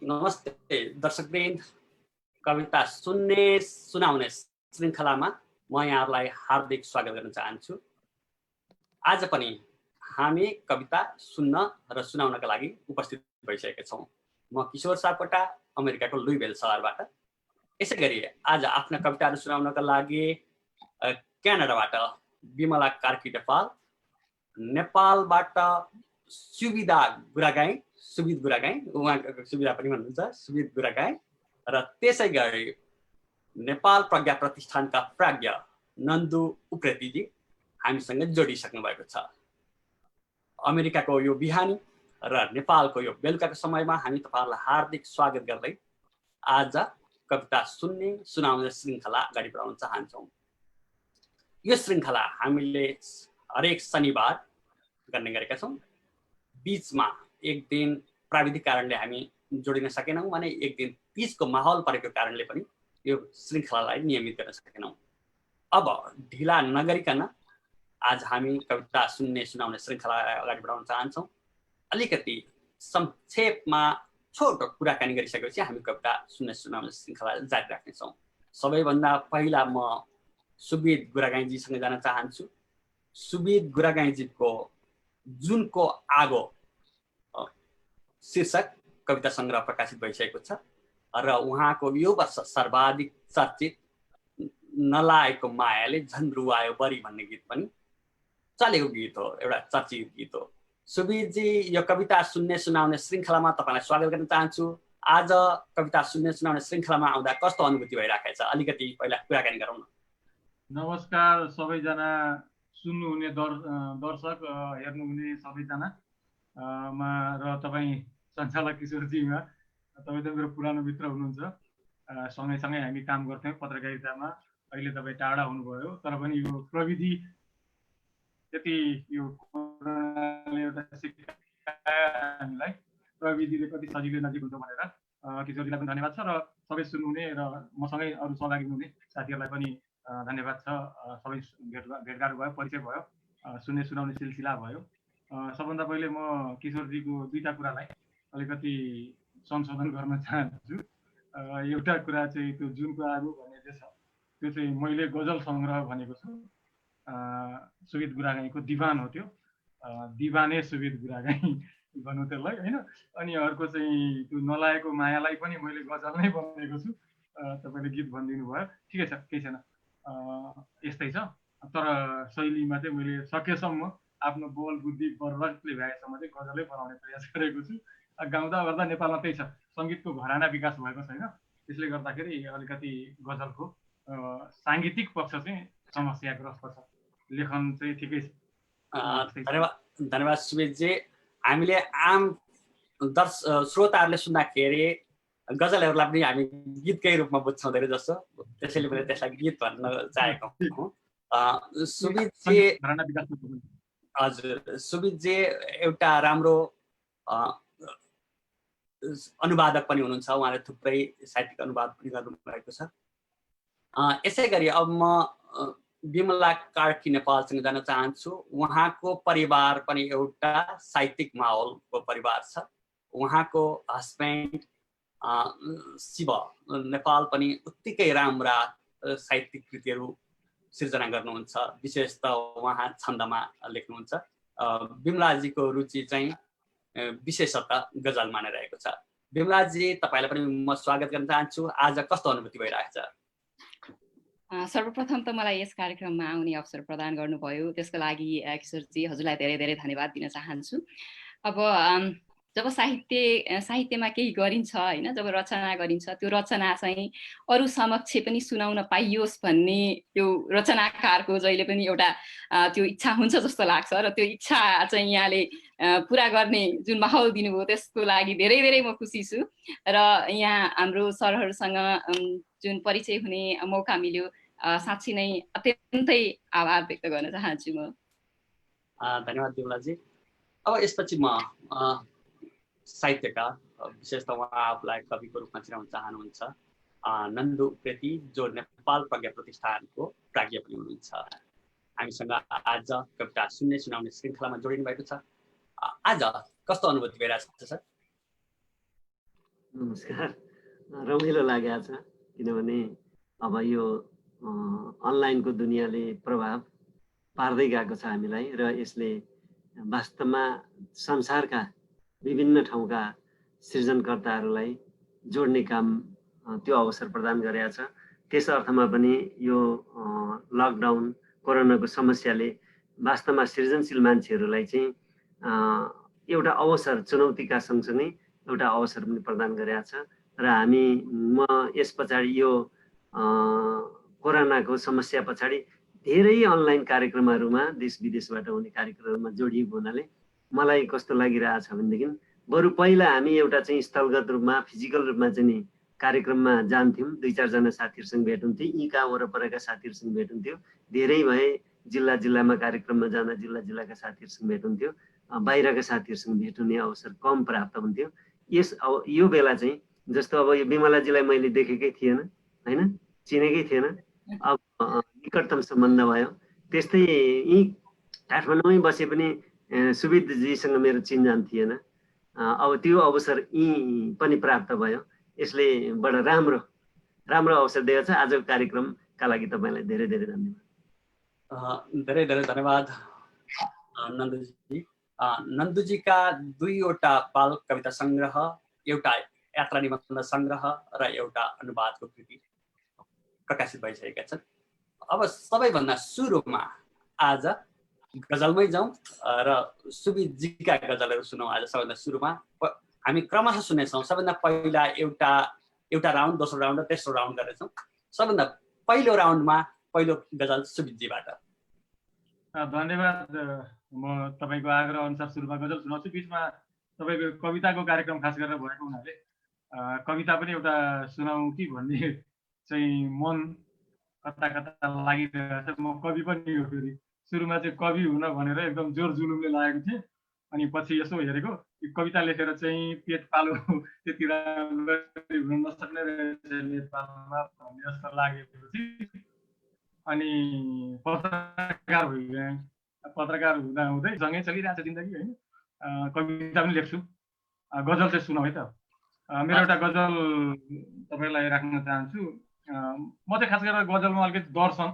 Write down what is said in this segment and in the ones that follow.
नमस्ते दर्शकवृन्द, कविता सुन्ने सुनाउने श्रृङ्खलामा म यहाँहरूलाई हार्दिक स्वागत गर्न चाहन्छु। आज पनि हामी कविता सुन्न र सुनाउनका लागि उपस्थित भइसकेका छौँ। म किशोर सापकोटा, अमेरिकाको लुइभिल सहरबाट। यसै गरी आज आफ्ना कविताहरू सुनाउनका लागि क्यानाडाबाट विमला कार्की नेपाल, नेपालबाट सुविद गुरागाई, उहाँको सुविधा पनि भन्नुहुन्छ, सुविद गुरागाई, र त्यसै गरी नेपाल प्रज्ञा प्रतिष्ठानका प्राज्ञ नन्दु उप्रेतीजी हामीसँग जोडिसक्नु भएको छ। अमेरिकाको यो बिहानी र नेपालको यो बेलुकाको समयमा हामी तपाईँहरूलाई हार्दिक स्वागत गर्दै आज कविता सुन्ने सुनाउने श्रृङ्खला अगाडि बढाउन चाहन्छौँ। यो श्रृङ्खला हामीले हरेक शनिबार गर्ने गरेका छौँ। बीचमा एक दिन प्राविधिक कारणले हामी जोडिन सकेनौँ भने एक दिन बीचको माहौल परेको कारणले पनि यो श्रृङ्खलालाई नियमित गर्न सकेनौँ। अब ढिला नगरिकन आज हामी कविता सुन्ने सुनाउने श्रृङ्खलालाई अगाडि बढाउन चाहन्छौँ। अलिकति संक्षेपमा छोटो कुराकानी गरिसकेपछि हामी कविता सुन्ने सुनाउने श्रृङ्खला जारी राख्नेछौँ। सबैभन्दा पहिला म सुविद गुरागाईजीसँग जान चाहन्छु। सुविद गुरागाईजीको जुनको आगो शीर्षक कविता सङ्ग्रह प्रकाशित भइसकेको छ र उहाँको यो वर्ष सर्वाधिक चर्चित नलाएको मायाले झन् रुवायो बरी भन्ने गीत पनि चलेको गीत हो, एउटा चर्चित गीत हो। सुविदजी, यो कविता सुन्ने सुनाउने श्रृङ्खलामा तपाईँलाई स्वागत गर्न चाहन्छु। आज कविता सुन्ने सुनाउने श्रृङ्खलामा आउँदा कस्तो अनुभूति भइरहेको छ, अलिकति पहिला कुराकानी गरौँ न। नमस्कार सबैजना सुन्नुहुने दर्शक, हेर्नुहुने सबैजना र तपाईँ सञ्चालक किशोरजीमा, तपाईँ त मेरो पुरानो मित्र हुनुहुन्छ। सँगैसँगै हामी काम गर्थ्यौँ पत्रकारितामा। अहिले तपाईँ टाढा हुनुभयो, तर पनि यो प्रविधि त्यति यो एउटा सिकायो हामीलाई, प्रविधिले कति सजिलो नजिक हुन्छ भनेर। किशोरजीलाई पनि धन्यवाद छ र सबै सुन्नुहुने र मसँगै अरू सहभागी हुने साथीहरूलाई पनि धन्यवाद छ। सबै भेटघाट भयो, परिचय भयो, सुन्ने सुनाउने सिलसिला भयो। सबभन्दा पहिले म किशोरजीको दुईवटा कुरालाई अलिकति संशोधन गर्न चाहन्छु। एउटा कुरा चाहिँ त्यो जुनको आगो भन्ने चाहिँ छ, त्यो चाहिँ मैले गजल सङ्ग्रह भनेको छु। सुविद गुरागाईको दिवान हो त्यो, दिवाने सुविद गुरागाई भनौँ त्यसलाई, होइन। अनि अर्को चाहिँ त्यो नलाएको मायालाई पनि मैले गजल नै भनेको छु। तपाईँले गीत भनिदिनु भयो, ठिकै छ, केही छैन, यस्तै छ। तर शैलीमा चाहिँ मैले सकेसम्म आफ्नो बोल बुद्धि बर्बरले भ्याएसम्म चाहिँ गजलै बनाउने प्रयास गरेको छु। गाउँदा गर्दा नेपालमा त्यही छ, सङ्गीतको घराना विकास भएको छैन, त्यसले गर्दाखेरि अलिकति गजलको साङ्गीतिक पक्ष चाहिँ समस्याग्रस्त छ, लेखन चाहिँ ठिकै छ। धन्यवाद सुविदजी। हामीले आम श्रोताहरूले सुन्दाखेरि गजलहरूलाई पनि हामी गीतकै रूपमा बुझ्छौँ धेरै जस्तो, त्यसैले मैले त्यसलाई गीत भन्न चाहेको हुँ। सुविदजी, हजुर, सुविदजी एउटा राम्रो अनुवादक पनि हुनुहुन्छ, उहाँले थुप्रै साहित्यिक अनुवाद पनि गर्नुभएको छ। यसै गरी अब म विमला कार्की नेपालसँग जान चाहन्छु। उहाँको परिवार पनि एउटा साहित्यिक माहौलको परिवार छ। उहाँको हस्बेन्ड शिव नेपाल पनि उत्तिकै राम्रा साहित्यिक कृतिहरू सिर्जना गर्नुहुन्छ, विशेष त उहाँ छन्दमा लेख्नुहुन्छ। विमलाजीको रुचि चाहिँ विशेषतः गजलमा नै रहेको छ। विमलाजी, तपाईँलाई पनि म स्वागत गर्न चाहन्छु। आज कस्तो अनुभूति भइरहेको छ? सर्वप्रथम त मलाई यस कार्यक्रममा आउने अवसर प्रदान गर्नुभयो, त्यसको लागि किशोरजी हजुरलाई धेरै धेरै धन्यवाद दिन चाहन्छु। अब जब साहित्यमा केही गरिन्छ होइन, जब रचना गरिन्छ, त्यो रचना चाहिँ अरू समक्ष पनि सुनाउन पाइयोस् भन्ने त्यो रचनाकारको जहिले पनि एउटा त्यो इच्छा हुन्छ जस्तो लाग्छ। र त्यो इच्छा चाहिँ यहाँले पुरा गर्ने जुन माहौल दिनुभयो त्यसको लागि धेरै धेरै म खुसी छु। र यहाँ हाम्रो सरहरूसँग जुन परिचय हुने मौका मिल्यो, साँच्ची नै अत्यन्तै आभार व्यक्त गर्न चाहन्छु म। धन्यवाद विमलाजी। अब यसपछि म साहित्यकार, विशेष त उहाँ आफूलाई कविको रूपमा चिनाउन चाहनुहुन्छ, नन्दु उप्रेती, जो नेपाल प्रज्ञा प्रतिष्ठानको प्राज्ञ पनि हुनुहुन्छ, हामीसँग आज कविता सुन्ने सुनाउने श्रृङ्खलामा जोडिनु भएको छ। आज कस्तो अनुभूति भइरहेको छ सर? नमस्कार। रमाइलो लागेको छ किनभने अब यो अनलाइनको दुनियाँले प्रभाव पार्दै गएको छ हामीलाई र यसले वास्तवमा संसारका विभिन्न ठाउँका सृजनकर्ताहरूलाई जोड्ने काम त्यो अवसर प्रदान गरेको छ। त्यस अर्थमा पनि यो लकडाउन कोरोनाको समस्याले वास्तवमा सृजनशील मान्छेहरूलाई चाहिँ एउटा अवसर, चुनौतीका सँगसँगै एउटा अवसर पनि प्रदान गरेको छ र म यस पछाडि यो कोरोनाको समस्या पछाडि धेरै अनलाइन कार्यक्रमहरूमा देश विदेशबाट हुने कार्यक्रमहरूमा जोडिएको हुनाले मलाई कस्तो लागिरहेछ भनेदेखि बरु पहिला हामी एउटा चाहिँ स्थलगत रूपमा फिजिकल रूपमा चाहिँ कार्यक्रममा जान्थ्यौँ, 2-4 जना साथीहरूसँग भेट हुन्थ्यो, यीका वरपरका साथीहरूसँग भेट हुन्थ्यो, धेरै भए जिल्लामा कार्यक्रममा जाँदा जिल्लाका साथीहरूसँग भेट हुन्थ्यो, बाहिरका साथीहरूसँग भेट हुने अवसर कम प्राप्त हुन्थ्यो। यो बेला चाहिँ जस्तो अब यो बिमलाजीलाई मैले देखेकै थिएन हैन, चिनेकै थिएन, अब निकटतम सम्बन्ध भयो। त्यस्तै यी काठमाडौँमै बसे पनि सुविदजीसँग मेरो चिनजान थिएन, अब त्यो अवसर यी पनि प्राप्त भयो। यसले बडा राम्रो अवसर दिएको छ। आजको कार्यक्रमका लागि तपाईलाई धेरै धेरै धन्यवाद। धेरै धेरै धन्यवाद नन्दुजी। नन्दुजीका 2वटा बाल कविता संग्रह, एउटा यात्रा निबन्ध संग्रह र एउटा अनुवादको कृति प्रकाशित भइसकेका छन्। अब सबैभन्दा सुरुमा आज गजलमै जाउँ र सुविदजीका गजलहरू सुनौँ। आज सबैभन्दा सुरुमा हामी क्रमशः सुनेछौँ। सबभन्दा पहिला एउटा राउन्ड, दोस्रो राउन्ड र तेस्रो राउन्ड गर्नेछौँ। सबभन्दा पहिलो राउन्डमा पहिलो गजल सुविदजीबाट। धन्यवाद। म तपाईँको आग्रह अनुसार सुरुमा गजल सुनाउँछु। बिचमा तपाईँको कविताको कार्यक्रम खास गरेर भएको हुनाले कविता पनि एउटा सुनाउँ कि भन्ने चाहिँ मन कता कता लागिरहेको छ। म कवि पनि हो, फेरि सुरुमा चाहिँ कवि हुन भनेर एकदम जोर जुलुमले लागेको थिएँ। अनि पछि यसो हेरेको कविता लेखेर चाहिँ पेट पालो त्यति हुन नसक्ने रहेछ नेपालमा भन्ने जस्तो लागेपछि अनि पत्रकार भइगएँ। पत्रकार हुँदा हुँदै सँगै चलिरहेको छ जिन्दगी होइन। कविता पनि लेख्छु, गजल चाहिँ सुनौ है त। मेरो एउटा गजल तपाईँलाई राख्न चाहन्छु। म चाहिँ खास गरेर गजलमा अलिकति दर्शन,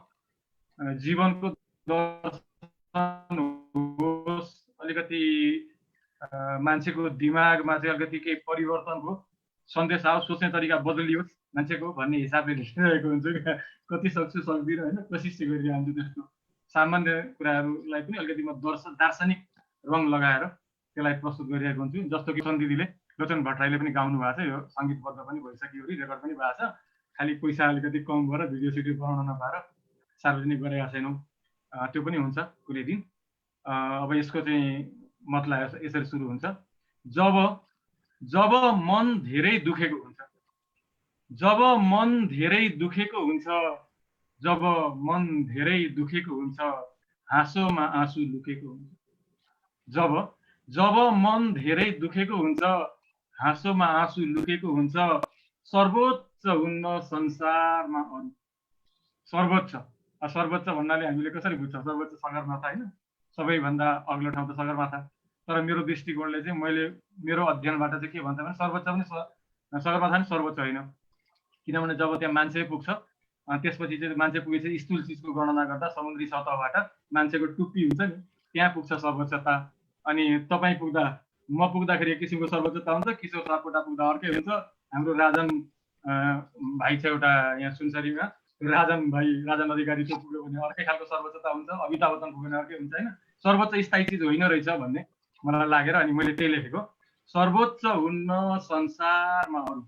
जीवनको दर्शन होस्, अलिकति मान्छेको दिमागमा चाहिँ अलिकति केही परिवर्तनको सन्देश आओस्, सोच्ने तरिका बदलियोस् मान्छेको भन्ने हिसाबले लेखिरहेको हुन्छु। कति सक्छु सक्दिनँ होइन, कोसिस चाहिँ गरिरहन्छु। त्यस्तो सामान्य कुराहरूलाई पनि अलिकति म दार्शनिक रङ लगाएर त्यसलाई प्रस्तुत गरिरहेको हुन्छु। जस्तो कि सन्दिदीले, लोचन भट्टराईले पनि गाउनु भएको छ, यो सङ्गीतबद्ध पनि भइसक्यो, रेकर्ड पनि भएको छ। खालि पैसा अलिकति कम भएर भिडियो सिडियो बनाउन नपाएर सार्वजनिक गरेका छैनौँ, त्यो पनि हुन्छ कुनै दिन। अब यसको चाहिँ मतलब यसरी सुरु हुन्छ। जब मन धेरै दुखेको हुन्छ, जब मन धेरै दुखेको हुन्छ, जब मन धेरै दुखेको हुन्छ, हाँसोमा आँसु लुकेको हुन्छ। जब मन धेरै दुखेको हुन्छ, हाँसोमा आँसु लुकेको हुन्छ, सर्वोच्च हुन्न संसारमा अरू। सर्वोच्च भन्नाले हामीले कसरी बुझ्छौँ? सर्वोच्च सगरमाथा होइन, सबैभन्दा अग्लो ठाउँ त सगरमाथा। तर मेरो दृष्टिकोणले चाहिँ मेरो अध्ययनबाट चाहिँ के भन्छ भने सर्वोच्च पनि सगरमाथा पनि सर्वोच्च होइन। किनभने जब त्यहाँ मान्छे पुग्छ त्यसपछि चाहिँ मान्छे पुगेपछि स्थूल चिजको गणना गर्दा समुद्री सतहबाट मान्छेको टुप्पी हुन्छ नि, त्यहाँ पुग्छ सर्वोच्चता। अनि तपाईँ पुग्दा, म पुग्दाखेरि एक किसिमको सर्वोच्चता हुन्छ, किशोर सापकोटा पुग्दा अर्कै हुन्छ। हाम्रो राजन भाइ छ एउटा यहाँ सुनसरीमा, राजन अधिकारी त्यो पुग्यो भने अर्कै खालको सर्वोच्चता हुन्छ, अमिताभ बच्चन पुग्यो भने अर्कै हुन्छ होइन। सर्वोच्च स्थायी चिज होइन रहेछ भन्ने मलाई लागेर अनि मैले त्यही लेखेको। सर्वोच्च हुन्न संसारमा अरू,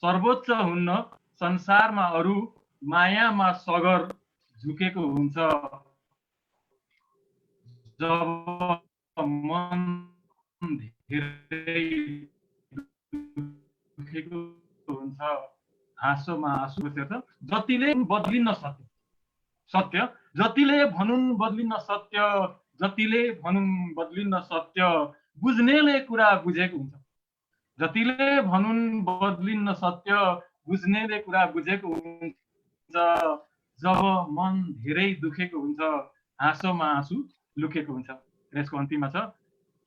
सर्वोच्च हुन्न संसारमा अरू, मायामा सगर झुकेको हुन्छ। जब मन धेरै दुखेको हुन्छ, हाँसोमा आँसु बसेको छ। जतिले बदलिन्न सत्य, जतिले भनुन् बदलिन्न सत्य, जतिले भनुन् बदलिन्न सत्य, बुझ्नेले कुरा बुझेको हुन्छ। जतिले भनुन् बदलिन्न सत्य, बुझ्नेले कुरा बुझेको हुन्छ। जब मन धेरै दुखेको हुन्छ, हाँसोमा आँसु लुकेको हुन्छ। यसको अन्तिममा छ,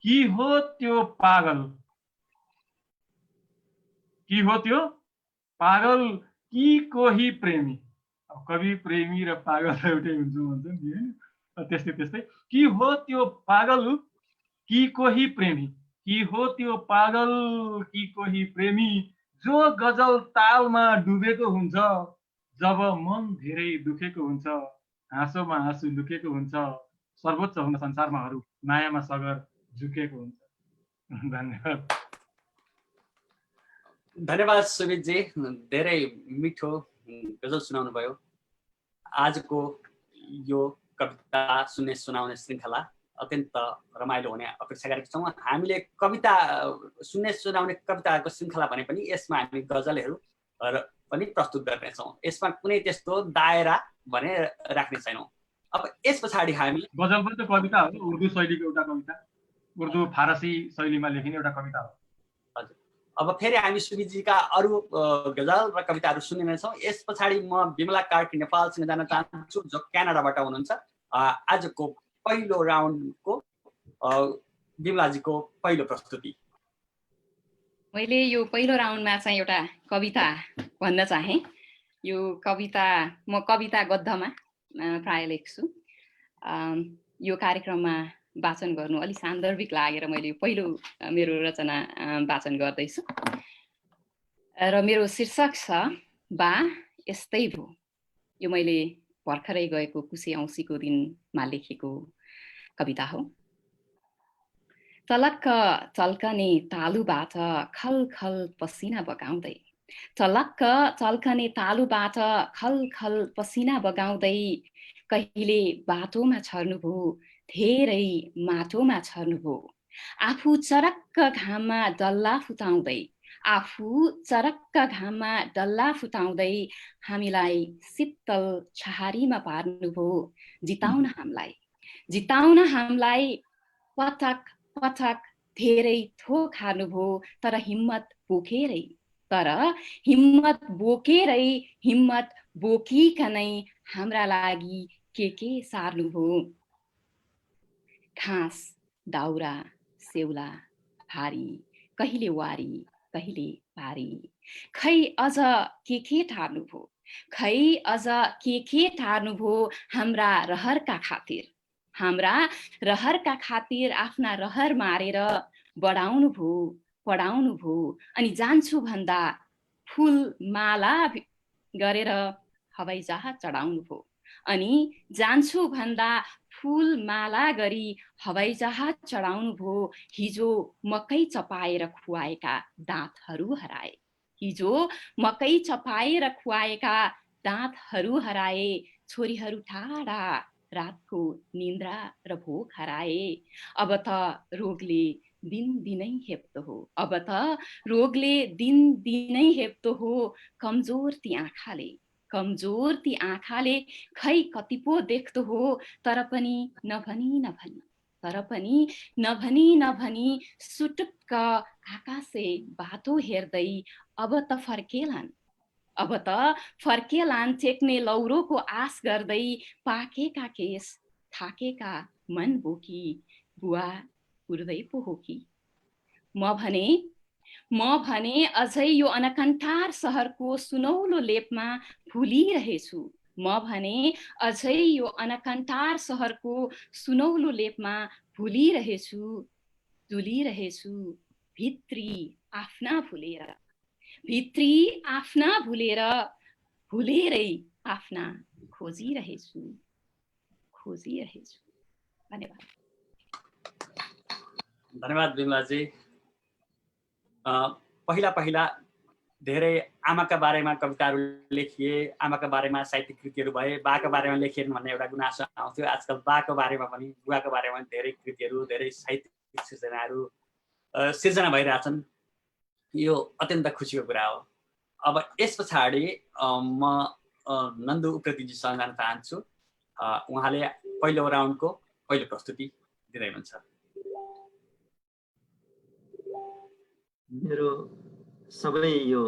कि हो त्यो पागल, कि हो त्यो पागल कि कोही प्रेमी। अब कवि प्रेमी र पागल एउटै हुन्छ भन्छ नि हैन। त्यस्तै त्यस्तै कि हो त्यो पागल कि कोही प्रेमी, कि हो त्यो पागल कि कोही प्रेमी, जो गजल तालमा डुबेको हुन्छ, जब मन धेरै दुखेको हुन्छ, हाँसोमा हाँसो लुकेको हुन्छ, सर्वोच्च हुन संसारमा हरू, मायामा सगर झुकेको हुन्छ। धन्यवाद। धन्यवाद सुमितजी, धेरै मिठो गजल सुनाउनु भयो। आजको यो कविता सुन्ने सुनाउने श्रृङ्खला अत्यन्त रमाइलो हुने अपेक्षा गरेका छौँ। हामीले कविता सुन्ने सुनाउने कविताहरूको श्रृङ्खला भने पनि यसमा हामी गजलहरू पनि प्रस्तुत गर्नेछौँ। यसमा कुनै त्यस्तो दायरा भने राख्ने छैनौँ। अब यस पछाडि हामी गजल पनि त कविता हो, उर्दू शैलीको एउटा कविता, उर्दू फारसी शैलीमा लेखिने एउटा कविता हो। हजुर, अब फेरि हामी सुमितजीका अरू गजल र कविताहरू सुन्ने नै छौँ। यस पछाडि म बिमला कार्की नेपालसँग जान चाहन्छु, जो क्यानाडाबाट हुनुहुन्छ। आजको पहिलो राउन्डको बिमलाजीको पहिलो प्रस्तुति। मैले यो पहिलो राउन्डमा चाहिँ एउटा कविता भन्न चाहेँ। यो कविता म कविता गद्यमा प्राय लेख्छु। यो कार्यक्रममा वाचन गर्नु अलि सान्दर्भिक लागेर मैले पहिलो मेरो रचना वाचन गर्दैछु र मेरो शीर्षक छ बा यस्तै भो। यो मैले भर्खरै गएको कुशे औँसीको दिनमा लेखेको कविता हो। चलक्क चल्कने तालुबाट खल खल पसिना बगाउँदै, चलक्क चल्कने तालुबाट खल खल पसिना बगाउँदै, कहिले बाटोमा छर्नुभयो धेरै माटोमा छर्नुभयो, आफू चरक्क घाममा डल्ला फुटाउँदै, आफू चरक्क घाममा डल्ला फुटाउँदै हामीलाई शीतल छहारीमा पार्नुभयो, जिताउन हामीलाई, जिताउन हामीलाई पटक पटक धेरै थोक हार्नुभयो, तर हिम्मत बोकेरै, तर हिम्मत बोकेरै, हिम्मत बोकिकनै हाम्रा लागि के सार्नुभयो। घाँस दाउरा सेउला भारी, कहिले वारी कहिले भारी, खै अझ के ठार्नुभयो, खै अझ के ठार्नुभयो हाम्रा रहरका खातिर, हाम्रा रहरका खातिर आफ्ना रहर मारेर बढाउनु भो पढाउनु भो, अनि जान्छु भन्दा फुल माला गरेर हवाई जहाज चढाउनु भो, अनि जान्छु भन्दा फुल माला गरी हवाई जहाज चढाउनु भो। हिजो मकै चपाएर खुवाएका दाँतहरू हराए, हिजो मकै चपाएर खुवाएका दाँतहरू हराए, छोरीहरू टाढा रातको निन्द्रा र भोक हराए। अब त रोगले दिनदिनै हेप्दो हो, अब त रोगले दिनदिनै हेप्दो हो, कमजोर ती आँखाले, कमजोर ती आँखाले खै कति पो देख्दो हो, तर पनि नभनी नभनी, तर पनि नभनी नभनी सुटुक्क आकाशे बाटो हेर्दै अब त फर्केलान्, अब त फर्केलान् टेक्ने लौरोको आश गर्दै, पाकेका केस थाकेका मन बोकी बुवा उड्दै पो हो कि। म भने अझै यो अनकन्ठार सहरको सुनौलो लेपमा फुलिरहेछु, म भने अझै यो अनकन्ठार सहरको सुनौलो लेपमा फुलिरहेछु, डुलिरहेछु भित्री आफ्ना भुलेर, भित्री आफ्ना भुलेर, भुलेरै आफ्ना खोजिरहेछु, खोजिरहेछु। धन्यवाद। धन्यवाद बिमलाजी। पहिला धेरै आमाका बारेमा कविताहरू लेखिए, आमाका बारेमा साहित्यिक कृतिहरू भए, बाका बारेमा लेखिएन भन्ने एउटा गुनासो आउँथ्यो। आजकल बाको बारेमा पनि बुवाको बारेमा धेरै कृतिहरू, धेरै साहित्यिक सृजनाहरू सिर्जना भइरहेछन्। यो अत्यन्त खुसीको कुरा हो। अब यस पछाडि म नन्दु उप्रेतीजीसँग जान चाहन्छु। उहाँले पहिलो राउन्डको पहिलो प्रस्तुति दिँदै हुनुहुन्छ। मेरो सबै यो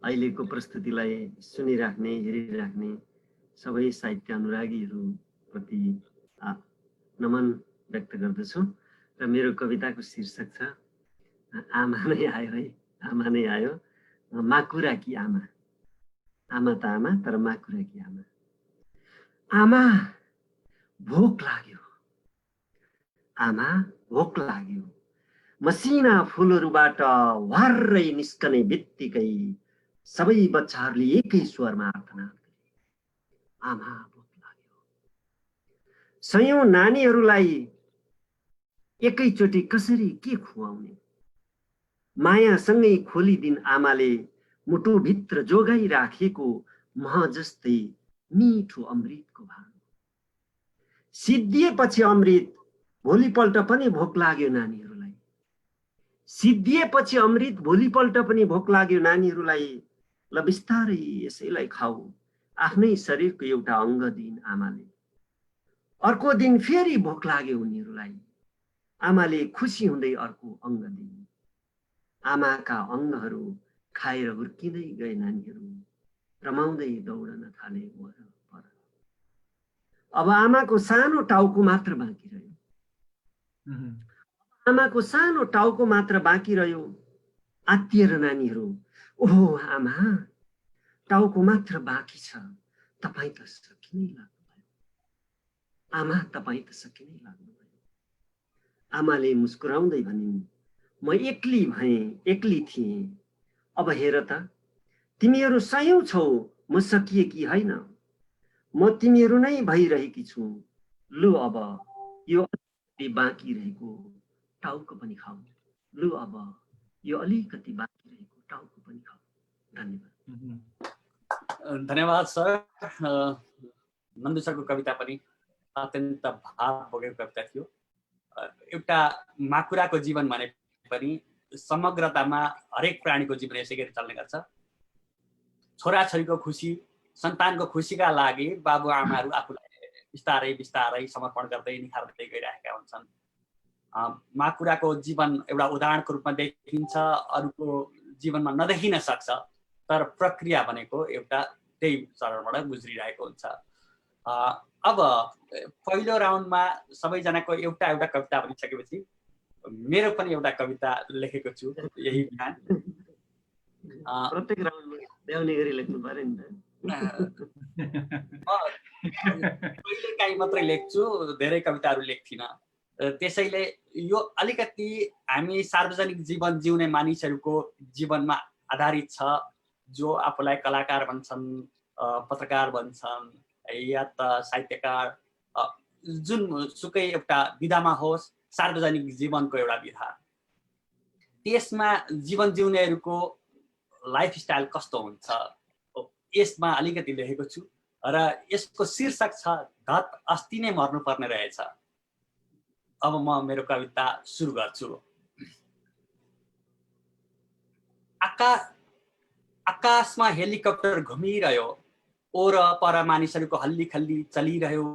अहिलेको प्रस्तुतिलाई सुनिराख्ने हेरिराख्ने सबै साहित्य अनुरागीहरूप्रति नमन व्यक्त गर्दछु। र मेरो कविताको शीर्षक छ आमा नै आयो है, आमा नै आयो। माकुराकी आमा, आमा त आमा तर माकुराकी आमा। आमा भोक लाग्यो, आमा भोक लाग्यो। मसिना फुलहरूबाट वार्रै निस्कने बित्तिकै सबै बच्चाहरूले एकै स्वरमा आर्तनाद गरे, आमा भोक लाग्यो। सयौं नानीहरूलाई एकैचोटि कसरी के खुवाउने? मायासँगै खोलिदिन आमाले मुटुभित्र जोगाइराखेको मह जस्तै मिठो अमृतको भान। सिद्धिएपछि अमृत भोलिपल्ट पनि भोक लाग्यो नानीहरूलाई। सिद्धिएपछि अमृत भोलिपल्ट पनि भोक लाग्यो नानीहरूलाई। ल बिस्तारै यसैलाई खाऊ, आफ्नै शरीरको एउटा अङ्ग दिइन् आमाले। अर्को दिन फेरि भोक लाग्यो उनीहरूलाई। आमाले खुसी हुँदै अर्को अङ्ग दिइन्। आमाका अङ्गहरू खाएर हुर्किँदै गए नानीहरू, रमाउँदै दौडन थाले वरपर। अब आमाको सानो टाउको मात्र बाँकी रह्यो। आमाको सानो टाउको मात्र बाँकी रह्यो। आत्तिएर नानीहरू, ओहो आमा, टाउको मात्र बाँकी छ, तपाईँ त सकिनै लाग्नुभयो। आमा तपाईँ त सकिनै लाग्नुभयो। आमाले मुस्कुराउँदै भनिन्, म एक्ली भएँ, एक्ली थिएँ। अब हेर त, तिमीहरू सयौं छौ, म सकिएकी होइन। म तिमीहरू नै भइरहेकी छु। लु अब यो अलिकति बाँकी रहेको टाउको पनि खाऊ। लु अब यो अलिकति बाँकी रहेको टाउको पनि खाऊ। धन्यवाद। धन्यवाद सर। नन्दु सरको कविता पनि अत्यन्त भाव बोकेको कविता थियो। एउटा माकुराको जीवन भने पनि समग्रतामा हरेक प्राणीको जीवन यसै गरी चल्ने गर्छ। छोराछोरीको खुसी, सन्तानको खुसीका लागि बाबुआमाहरू आफूलाई बिस्तारै बिस्तारै समर्पण गर्दै निखार्दै गइरहेका हुन्छन्। माकुराको जीवन एउटा उदाहरणको रूपमा देखिन्छ, अरूको जीवनमा नदेखिन सक्छ, तर प्रक्रिया भनेको एउटा त्यही चरणबाट गुज्रिरहेको हुन्छ। अब पहिलो राउन्डमा सबैजनाको एउटा एउटा कविता भनिसकेपछि मेरो पनि एउटा कविता लेखेको छु यही बिहान। प्रत्येक राउन्डमा ल्याउने गरी लेख्नु पर्यो नि त। कहिलेकाहीँ मात्रै लेख्छु, धेरै कविताहरू लेख्दिनँ। त्यसैले यो अलिकति हामी सार्वजनिक जीवन जिउने मानिसहरूको जीवनमा आधारित छ, जो आफूलाई कलाकार भन्छन्, पत्रकार भन्छन् या त साहित्यकार, जुन सुकै एउटा विधामा होस्, सार्वजनिक जीवनको एउटा विधा, त्यसमा जीवन जिउनेहरूको लाइफस्टाइल कस्तो हुन्छ यसमा अलिकति लेखेको छु। र यसको शीर्षक छ धत अस्ति नै मर्नुपर्ने रहेछ। अब म मेरो कविता सुरु गर्छु। आकाशमा हेलिकप्टर घुमिरह्यो, ओरपर मानिसहरूको हल्ली खल्ली चलिरह्यो।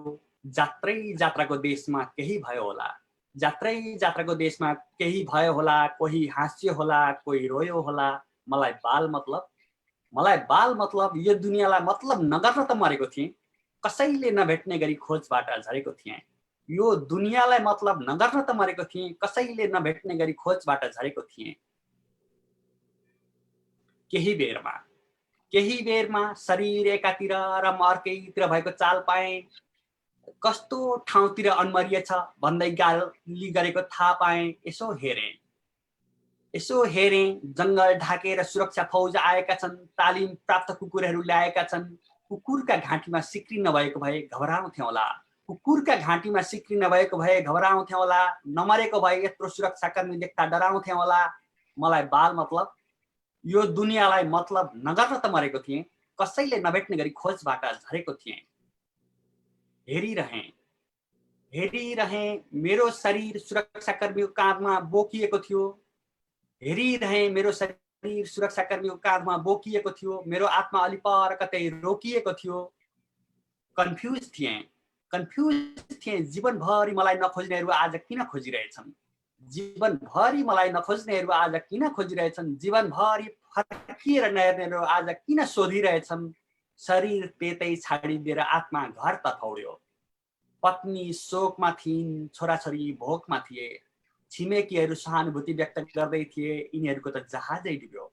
जात्रै जात्राको देशमा केही भयो होला, जात्रै जात्राको देशमा केही भयो होला। कोही हाँस्यो होला, कोही रोयो होला। मलाई बाल मतलब यो दुनियाँलाई मतलब नगर्न त मरेको थिएँ, कसैले नभेट्ने गरी खोजबाट झरेको थिएँ। यो दुनियाँलाई मतलब नगर्न त मरेको थिएँ, कसैले नभेट्ने गरी खोजबाट झरेको थिएँ। केही बेरमा शरीर एकातिर र म अर्कैतिर भएको चाल पाएँ। कस्तो ठाउँतिर अनमरिएछ भन्दै गाली गरेको थाहा पाएँ। यसो हेरेँ जङ्गल ढाकेर सुरक्षा फौज आएका छन्, तालिम प्राप्त कुकुरहरू ल्याएका छन्। कुकुरका घाँटीमा सिक्री नभएको भए घबराउँथे होला, कुकुरका घाँटीमा सिक्री नभएको भए घबराउँथे होला। नमरेको भए यत्रो सुरक्षाकर्मी देख्दा डराउँथे होला। मलाई बाल मतलब यो दुनियाँलाई मतलब नगर्न त मरेको थिएँ, कसैले नभेट्ने गरी खोजबाट झरेको थिएँ। हेरिरहेँ मेरो शरीर सुरक्षाकर्मीको काँधमा बोकिएको थियो। मेरो शरीर सुरक्षाकर्मीको काँधमा बोकिएको थियो। मेरो आत्मा अलि पर कतै रोकिएको थियो। कन्फ्युज थिएँ जीवनभरि मलाई नखोज्नेहरू आज किन खोजिरहेछन्। जीवनभरि फर्किएर नहेर्नेहरू आज किन सोधिरहेछन्। शरीर त्यतै छाडिदिएर आत्मा घर त दौड्यो। पत्नी शोकमा थिइन्, छोराछोरी भोकमा थिए। छिमेकीहरू सहानुभूति व्यक्त गर्दै थिए, यिनीहरूको त जहाजै डुब्यो।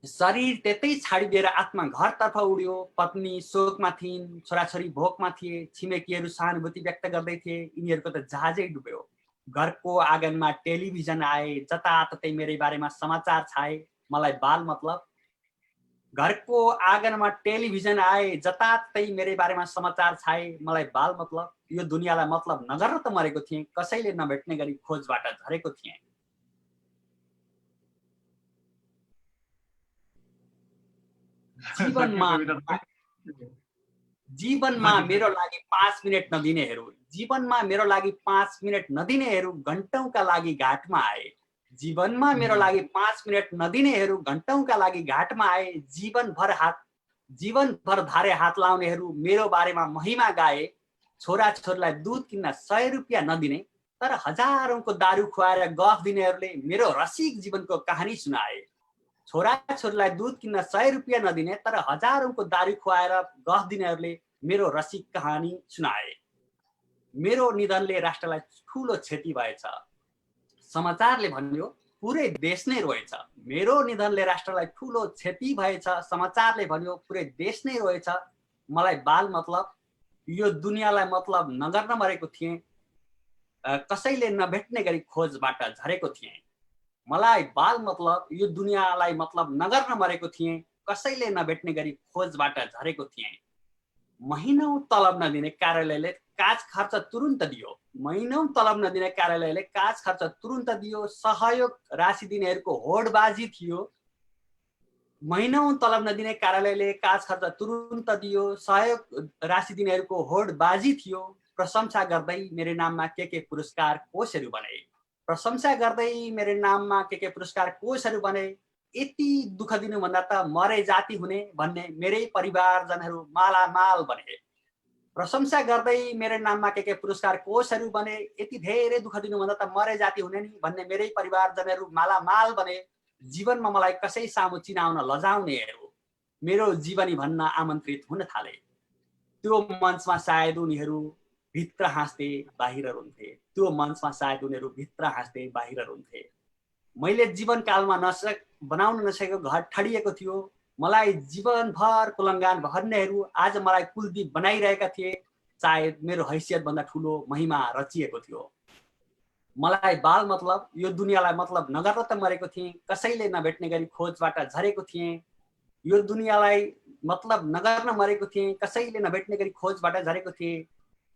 शरीर त्यतै छाडिदिएर आत्मा घरतर्फ उड्यो। पत्नी शोकमा थिइन्, छोराछोरी भोकमा थिए, छिमेकीहरू सहानुभूति व्यक्त गर्दै थिए, यिनीहरूको त जहाजै डुब्यो। घरको आँगनमा टेलिभिजन आए, जताततै मेरै बारेमा समाचार छाए, मलाई बाल मतलब। घरको आँगनमा टेलिभिजन आए, जताततै मेरै बारेमा समाचार छाए, मलाई बाल मतलब। यो दुनियाँलाई मतलब नगर्न त मरेको थिएँ, कसैले नभेट्ने गरी खोजबाट झरेको थिएँ। जीवनमा मेरो लागि 5 मिनेट नदिनेहरू, जीवनमा मेरो लागि 5 मिनेट नदिनेहरू घण्टौँका लागि घाटमा आए। जीवनमा मेरो लागि 5 मिनेट नदिनेहरू घण्टौँका लागि घाटमा आए। जीवनभर धारे हात लाउनेहरू मेरो बारेमा महिमा गाए। छोराछोरीलाई दूध किन्न 100 रुपियाँ नदिने तर हजारौंको दारू खुवाएर गफ दिनेहरूले मेरो रसिक जीवनको कहानी सुनाए। छोराछोरीलाई दूध किन्न 100 रुपियाँ नदिने तर हजारौंको दारू खुवाएर गफ दिनेहरूले मेरो रसिक कहानी सुनाए। मेरो निधनले राष्ट्रलाई ठूलो क्षति भएछ। समाचारले भन्यो पुरै देश नै रोएछ। मेरो निधनले राष्ट्रलाई ठूलो क्षति भएछ। समाचारले भन्यो पुरै देश नै रोएछ। मलाई बाल मतलब। यो दुनियाँलाई मतलब नगर्न मरेको थिएँ, कसैले नभेट्ने गरी खोजबाट झरेको थिएँ। मलाई बाल मतलब। यो दुनियाँलाई मतलब नगर्न मरेको थिएँ, कसैले नभेट्ने गरी खोजबाट झरेको थिएँ। महिनौं तलब नदिने कार्यालयले काज खर्च तुरुन्त दियो। महिनौं तलब नदिने कार्यालयले काज खर्च तुरुन्त दियो। सहयोग राशि दिनेहरूको होडबाजी थियो। महिनौं तलब नदिने कार्यालयले काज खर्च तुरुन्त दियो। सहयोग राशि दिनेहरूको होडबाजी थियो। प्रशंसा गर्दै मेरो नाममा के पुरस्कार कोषहरू बने। प्रशंसा गर्दै मेरो नाममा के पुरस्कार कोषहरू बने। यति दुःख दिनुभन्दा त मरे जाति हुने भन्ने मेरै परिवारजनहरू मालामाल बने। प्रशंसा गर्दै मेरो नाममा के पुरस्कार कोषहरू बने। यति धेरै दुःख दिनुभन्दा त मरे जाति हुने नि भन्ने मेरै परिवारजनहरू मालामाल बने। जीवनमा मलाई कसै सामु चिनाउन लजाउनेहरू मेरो जीवनी भन्न आमन्त्रित हुन थाले। त्यो मञ्चमा सायद उनीहरू भित्र हाँस्दै बाहिर रुन्थे। त्यो मञ्चमा सायद उनीहरू भित्र हाँस्दै बाहिर रुन्थे। मैले जीवनकालमा बनाउन नसकेको घर ठडिएको थियो। मलाई जीवनभर कुलङ्गान भन्नेहरू आज मलाई कुलदीप बनाइरहेका थिए। सायद मेरो हैसियत भन्दा ठूलो महिमा रचिएको थियो। मलाई बाल मतलब। यो दुनियाँलाई मतलब नगर्न त मरेको थिएँ, कसैले नभेट्ने गरी खोजबाट झरेको थिएँ। यो दुनियाँलाई मतलब नगर्न मरेको थिएँ, कसैले नभेट्ने गरी खोजबाट झरेको थिएँ।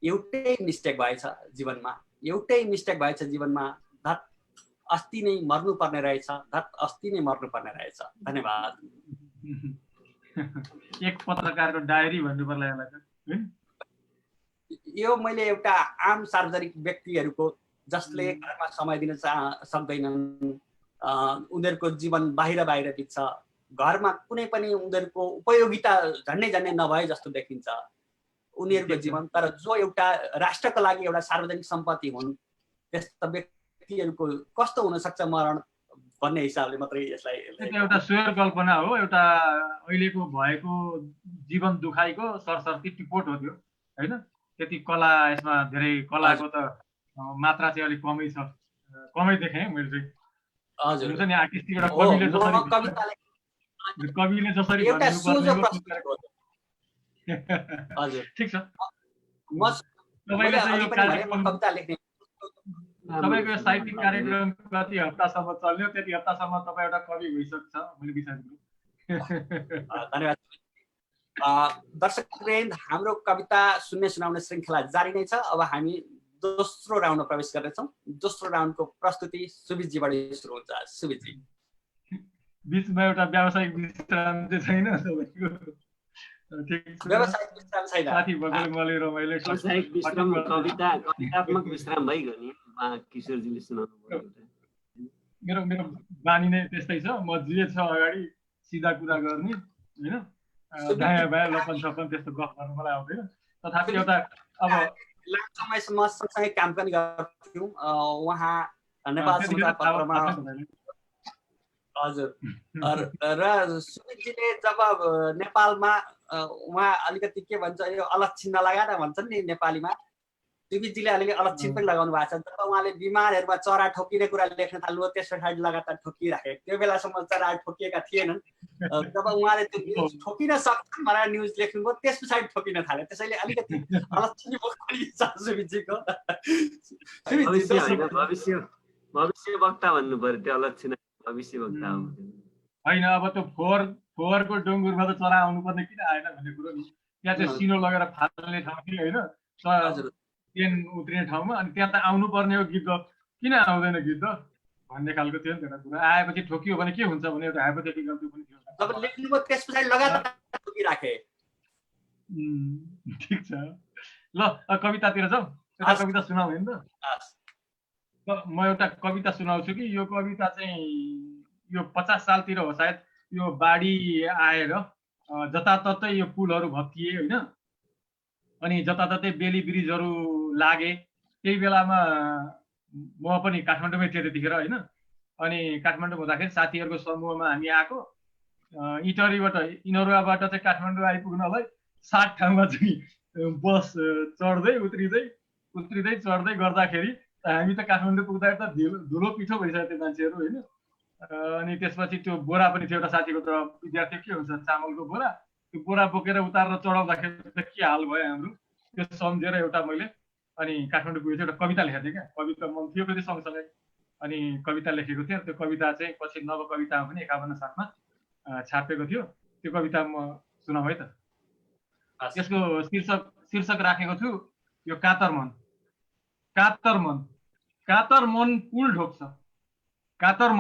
एउटै मिस्टेक भएछ जीवनमा, एउटै मिस्टेक भएछ जीवनमा। धत अस्ति नै मर्नु पर्ने रहेछ, धत अस्ति नै मर्नु पर्ने रहेछ। धन्यवाद। एक पत्रकारको डायरी भन्नु पर्ला यसलाई। यो मैले एउटा आम सार्वजनिक व्यक्तिहरूको जसले घरमा समय दिन सक्दैनन्, उनीहरूको जीवन बाहिर बित्छ, घरमा कुनै पनि उनीहरूको उपयोगिता झन्डै नभए जस्तो देखिन्छ उनीहरूको जीवन। तर जो एउटा राष्ट्रको लागि एउटा सार्वजनिक सम्पत्ति हुन् त्यस्ता व्यक्तिहरूको कस्तो हुन सक्छ मरण भन्ने हिसाबले मात्रै यसलाई एउटा स्वयर कल्पना हो। एउटा अहिलेको भएको जीवन दुखाइको सरसर्ती टिपोट हो त्यो, हैन? त्यति कला यसमा धेरै कलाको त मात्रा चाहिँ अलिक कमै छ, कमै देखेँ मैले चाहिँ। हजुर हुन्छ नि आर्टिस्टको एउटा कविले जसरी कविले जसरी एउटा सोझो प्रश्न हो। हजुर ठीक छ। मैले अघि पनि भने म कविता लेख्ने। तपाईको साहित्यिक कार्यक्रम कति हप्तासम्म चल्यो, त्यति हप्तासम्म तपाईँ एउटा कवि भइसक्छ मैले विचार गरेँ। धन्यवाद। दर्शकवृन्द, हाम्रो कविता सुन्ने सुनाउने श्रृङ्खला जारी नै छ। अब हामी दोस्रो राउन्डमा प्रवेश गर्नेछौँ। दोस्रो राउन्डको प्रस्तुति सुबितजीबाट सुरु हुन्छ। सुबितजी, बीचमा एउटा व्यावसायिक विश्राम चाहिँ छैन तपाईँको? व्यावसायिक विश्राम छैन। साथी भएकोले मलाई रमाइलो। व्यावसायिक विश्राम कवितात्मक विश्राम भइगयो नि किशोरजीले सुनाउनु भयो। मेरो बानी नै त्यस्तै छ। म जे छ अगाडि सिधा कुरा गर्ने, होइन? दायाँ बायाँ लपन छपन त्यस्तो गफ गर्नु मलाई आउँदैन। तथापि एउटा अब लामो समयसम्म सँगसँगै काम पनि गर्थ्यौँ। उहाँ नेपाल समाचारपत्रमा हजुर र सुमितजीले जब नेपालमा उहाँ अलिकति के भन्छ यो अलक्षिन्न लगाएर भन्छन् नि नेपालीमा, सुबितजीले अलिअलि अलक्षित पनि लगाउनु भएको छ। जब उहाँले विमानहरूमा चरा ठोकिने कुरा लेख्न थाल्नुभयो त्यस पछाडि लगातार ठोकिराखे। त्यो बेलासम्म चरा ठोकिएका थिएनन्। जब उहाँले त्यो न्युज ठोकिन सक्छन् भनेर न्युज लेख्नुभयो त्यस पछाडि ठोकिन थाले। त्यसैले अलिकति अलक्षित पनि छ सुबितजीको। भविष्य वक्ता भन्नु पर्यो, त्यो अलक्षित भविष्य वक्ता हो। होइन अब त्यो फोहोरको डुङ्गुरमा त चरा आउनुपर्ने किन आएन भन्ने कुरो नि। त्यहाँ चाहिँ सिनो लगेर फाल्ने ठाउँ कि होइन, ट्रेन उत्रिने ठाउँमा, अनि त्यहाँ त आउनु पर्ने हो गिद्ध, किन आउँदैन गिद्ध भन्ने खालको थियो नि त कुरा। आएपछि ठोकियो भने के हुन्छ भने एउटा हाइपोथेटिकल त्यो पनि थियो। जब लेख्नुभयो त्यस पछाडि लगातार ठोकिराखे। ठिक छ, ल कवितातिर जाउँ। एउटा कविता सुनाऊ होइन त। म एउटा कविता सुनाउँछु कि यो कविता चाहिँ यो 50 सालतिर हो सायद। यो बाढी आएर जताततै यो पुलहरू भत्किए होइन, अनि जताततै बेली ब्रिजहरू लागे। त्यही बेलामा म पनि काठमाडौँमै थिएँ त्यतिखेर होइन। अनि काठमाडौँ हुँदाखेरि साथीहरूको समूहमा हामी आएको, इनरुवाबाट चाहिँ काठमाडौँ आइपुग्नलाई 60 ठाउँमा चाहिँ बस चढ्दै उत्रिँदै गर्दाखेरि हामी त काठमाडौँ पुग्दाखेरि त धुलो पिठो भइसक्यो त्यो मान्छेहरू होइन। अनि त्यसपछि त्यो बोरा पनि थियो, एउटा साथीको त विद्यार्थी के हुन्छ चामलको बोरा, त्यो बोरा बोकेर उतारेर चढाउँदाखेरि त के हाल भयो हाम्रो। त्यो सम्झेर एउटा मैले अनि काठमाडौँ पुगेको थियो, एउटा कविता लेखेको थिएँ क्या। कविता मन थियो फेरि सँगसँगै, अनि कविता लेखेको थिएँ। त्यो कविता चाहिँ पछि नवकवितामा पनि 51 सालमा छापेको थियो। त्यो कविता म सुनाऊ है त। यसको शीर्षक राखेको छु यो कातर मन। कातर मन पुल ढोक्छ, कातर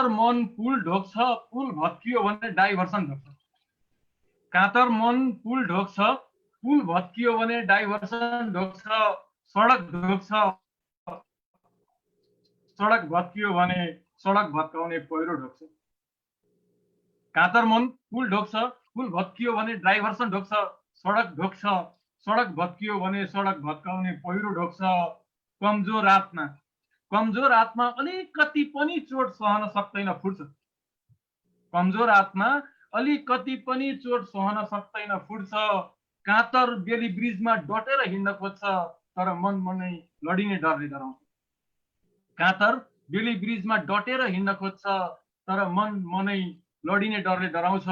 मन पुल ढोक्छ, पुल भत्कियो भने डाइभर्सन ढोक्छ। कातर मन पुल ढोक्छ, पुल भत्कियो भने डाइभर्सन ढोक्छ, सडक भत्कियो भने सडक भत्काउने पहिरो ढोक्छ। कातर मन पुल ढोक्छ, पुल भत्कियो भने डाइभर्सन ढोक्छ, सडक भत्कियो भने सडक भत्काउने पहिरो ढोक्छ। कमजोर आत्मा अलिकति पनि चोट सहन सक्दैन फुट्छ। कमजोर आत्मा अलिकति पनि चोट सहन सक्दैन फुट्छ। कातर बेली ब्रिजमा डटेर हिँड्न खोज्छ, तर मनै लडिने डरले डराउँछ। कातर बेली ब्रिजमा डटेर हिँड्न खोज्छ, तर मनै लडिने डरले डराउँछ।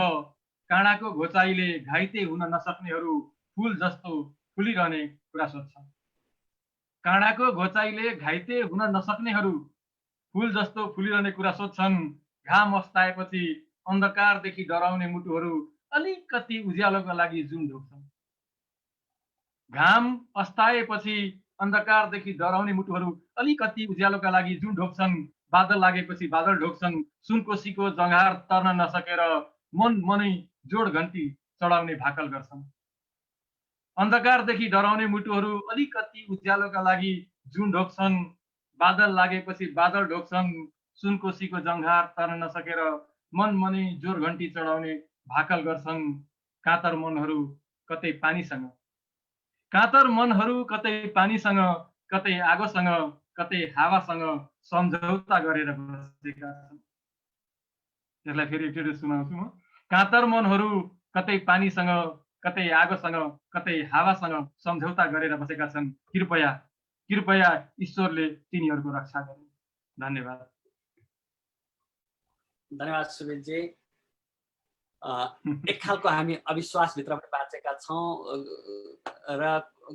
काँडाको घोचाइले घाइते हुन नसक्नेहरू फुल जस्तो फुलिरहने कुरा सोध्छ। काँडाको घोचाइले घाइते हुन नसक्नेहरू फुल जस्तो फुलिरहने कुरा सोध्छन्। घाम अस्ताएपछि अन्धकारदेखि डराउने मुटुहरू अलिकति उज्यालोका लागि जुन ढोक्छन्। घाम अस्ताएपछि अन्धकारदेखि डराउने मुटुहरू अलिकति उज्यालोका लागि जुन ढोक्छन्। बादल लागेपछि बादल ढोक्छन्। सुनकोसीको जङ्घार तर्न नसकेर मनै जोड घन्टी चढाउने भाकल गर्छन्। अन्धकारदेखि डराउने मुटुहरू अलिकति उज्यालोका लागि जुन ढोक्छन्। बादल लागेपछि बादल ढोक्छन्। सुनकोसीको जङ्घार तर्न नसकेर मनै जोड घन्टी चढाउने भाकल गर्छन्। कातर मनहरू कतै पानीसँग, कतै आगोसँग, कतै हावासँग सम्झौता गरेर बसेका छन्। त्यसलाई फेरि एकचोटि सुनाउँछु म। कातर मनहरू कतै पानीसँग, कतै आगोसँग, कतै हावासँग सम्झौता गरेर बसेका छन्। कृपया ईश्वरले तिनीहरूको रक्षा गरून्। धन्यवाद सुबितजी। एक खालको हामी अविश्वासभित्र पनि बाँचेका छौँ र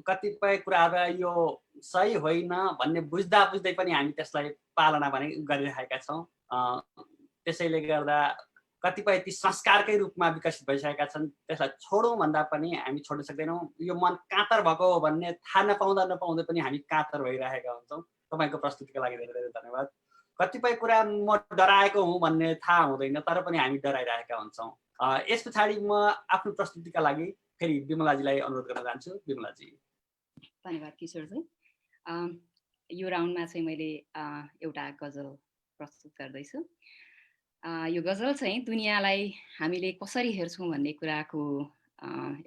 कतिपय कुराहरू यो सही होइन भन्ने बुझ्दै पनि हामी त्यसलाई पालना भने गरिरहेका छौँ। त्यसैले गर्दा कतिपय ती संस्कारकै रूपमा विकसित भइसकेका छन्। त्यसलाई छोडौँ भन्दा पनि हामी छोड्न सक्दैनौँ। यो मन कातर भएको हो भन्ने थाहा नपाउँदै पनि हामी कातर भइरहेका हुन्छौँ। तपाईँको प्रस्तुतिको लागि धेरै धेरै धन्यवाद। कतिपय कुरा म डराएको हुँ भन्ने थाहा हुँदैन, तर पनि हामी डराइरहेका हुन्छौँ। यस पछाडि म आफ्नो प्रस्तुतिका लागि फेरि विमलाजीलाई अनुरोध गर्न चाहन्छु। विमलाजी। धन्यवाद किशोरजी। यो राउन्डमा चाहिँ मैले एउटा गजल प्रस्तुत गर्दैछु। यो गजल चाहिँ दुनियाँलाई हामीले कसरी हेर्छौँ भन्ने कुराको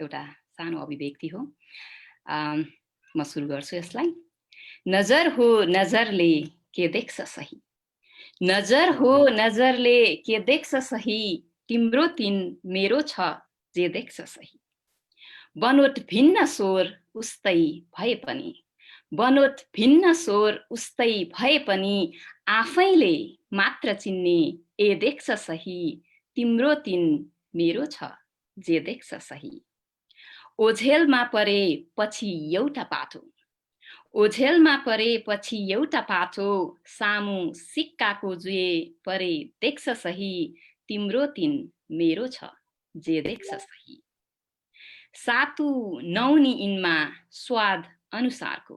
एउटा सानो अभिव्यक्ति हो। म सुरु गर्छु यसलाई। नजर हो नजरले के देख्छ सही, नजर हो नजरले के देख्छ सही, तिम्रो तिन मेरो छ जे देख्छ सही। बनोट भिन्न स्वर उस्तै भए पनि, बनोट भिन्न स्वर उस्तै भए पनि, आफैले मात्र चिन्ने ए देख्छ सही, तिम्रो तिन मेरो छ जे देख्छ सही। ओझेलमा परे पछि एउटा पाठो, ओझेलमा परे पछि एउटा पाठो, सामु सिक्काको जुए परे देख्छ सही, तिम्रो तिन मेरो छ जे देख्छ सही। सातु नौनी इनमा स्वाद अनुसारको,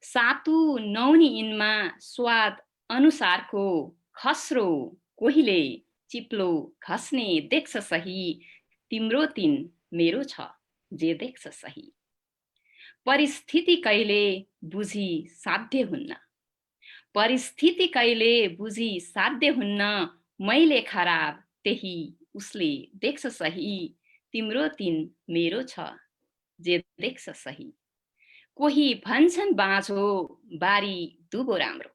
सातु नौनी इनमा स्वाद अनुसारको, खस्रो कोहीले चिप्लो घस्ने देख्छ सही, तिम्रो तिन मेरो छ जे देख्छ सही। परिस्थिति कहिले बुझी साध्य हुन्न, परिस्थिति कहिले बुझी साध्य हुन्न, मैले खराब त्यही उसले देख्छ सही, तिम्रो तिन मेरो छ जे देख्छ सही। कोही भन्छन् बाँझो बारी दुबो राम्रो,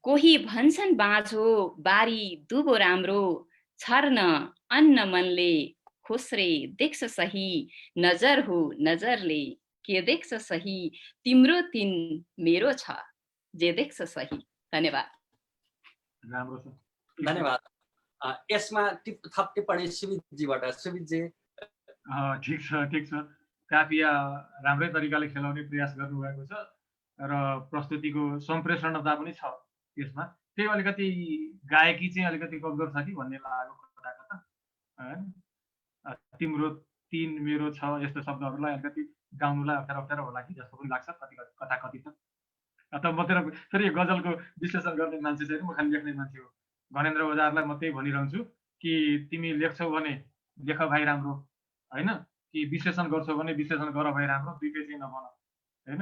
कोही भन्छन् बाँझो बारी दुबो राम्रो, छर्न अन्न मनले खोस्रे देख्छ सही, नजर हो नजरले के देख्छ सही, तिम्रो तिन मेरो छ जे देख्छ सही। धन्यवाद। राम्रो छ, धन्यवाद। यसमा थप टिप्पणी सुमितजीबाट। सुमितजी। ठिक छ। काफिया राम्रै तरिकाले खेलाउने प्रयास गर्नुभएको छ र प्रस्तुतिको सम्प्रेषणता पनि छ त्यसमा। त्यही अलिकति गायकी चाहिँ अलिकति कमजोर छ कि भन्ने लागेको कता हैन। तिम्रो तिन मेरो छ यस्तो शब्दहरूलाई अलिकति गाउनुलाई अप्ठ्यारो होला कि जस्तो पनि लाग्छ कता कति त। अथवा म तेरो फेरि गजलको विश्लेषण गर्ने मान्छे छैन, म खालि लेख्ने मान्छे हो। गणेन्द्र ओझारलाई म त्यही भनिरहन्छु कि तिमी लेख्छौ भने लेख भाइ राम्रो हैन, कि विश्लेषण गर्छौ भने विश्लेषण गर भाइ राम्रो, दुईटै चाहिँ नबन हैन।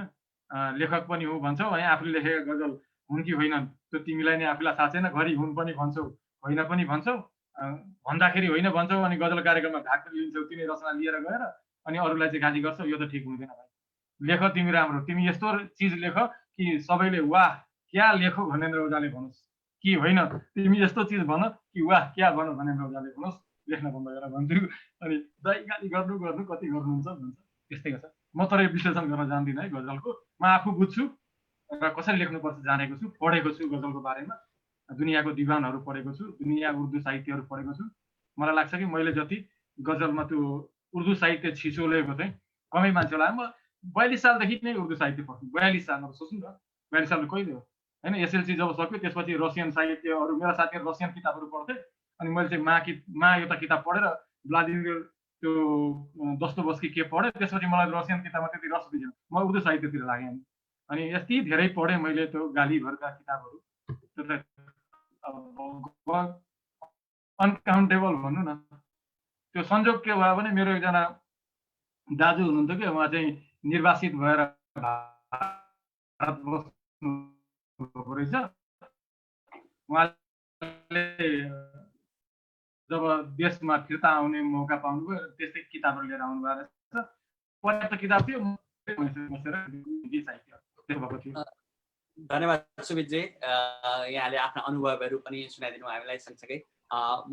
लेखक पनि हो भन्छौ अनि आफूले लेखेका गजल हुन् कि होइनन् त्यो तिमीलाई नै आफूलाई थाहा छैन। घरि हुन् पनि भन्छौ होइन पनि भन्छौ, भन्दाखेरि होइन भन्छौ अनि गजल कार्यक्रममा भाग लिन्छौ तिमी रचना लिएर गएर अनि अरूलाई चाहिँ गाली गर्छौ, यो त ठिक हुँदैन भाइ। लेख तिमी राम्रो, तिमी यस्तो चिज लेख कि सबैले वाह क्या लेखौ भनेर ओझाले भनोस्, कि होइन तिमी यस्तो चिज भन कि वाह क्या भन भनेर ओझाले भनोस्, लेख्न बन्द गर भन्छु। अनि दाइ गाली गर्नु कति गर्नुहुन्छ भन्छ, त्यस्तै गर्छ। म तर यो विश्लेषण गर्न जान्दिनँ है गजलको, म आफू बुझ्छु र कसरी लेख्नुपर्छ जानेको छु, पढेको छु गजलको बारेमा, दुनियाँको दिवानहरू पढेको छु, दुनियाँ उर्दू साहित्यहरू पढेको छु। मलाई लाग्छ कि मैले जति गजलमा त्यो उर्दू साहित्य छिचोलेको चाहिँ कमै मान्छे होला। म 42 सालदेखि नै उर्दू साहित्य पढ्छु। 42 सालमा सोच्नु न, 42 साल कहिले हो हैन। एसएलसी जब सक्यो त्यसपछि रसियन साहित्यहरू, मेरा साथीहरू रसियन किताबहरू पढ्थे अनि मैले चाहिँ मा एउटा किताब पढेर भ्लादिमिर त्यो दोस्तोयेभस्की के पढेँ, त्यसपछि मलाई रसियन किताबमा त्यति रस दिएन, म उर्दू साहित्यतिर लागेँ। अनि यति धेरै पढेँ मैले त्यो गाली भरका किताबहरू, त्यो त अनकाउन्टेबल भन्नु न। त्यो संयोग के भयो भने मेरो एकजना दाजु हुनुहुन्थ्यो कि उहाँ चाहिँ निर्वासित भएर भारत बस्नुभएको रहेछ। उहाँले जब देशमा फिर्ता आउने मौका पाउनुभयो त्यस्तै किताबहरू लिएर आउनु भएको रहेछ। पर्याप्त किताब थियो, बसेर साहित्य भएको थियो। धन्यवाद सुमितजी। यहाँले आफ्ना अनुभवहरू पनि सुनाइदिनु हामीलाई सँगसँगै।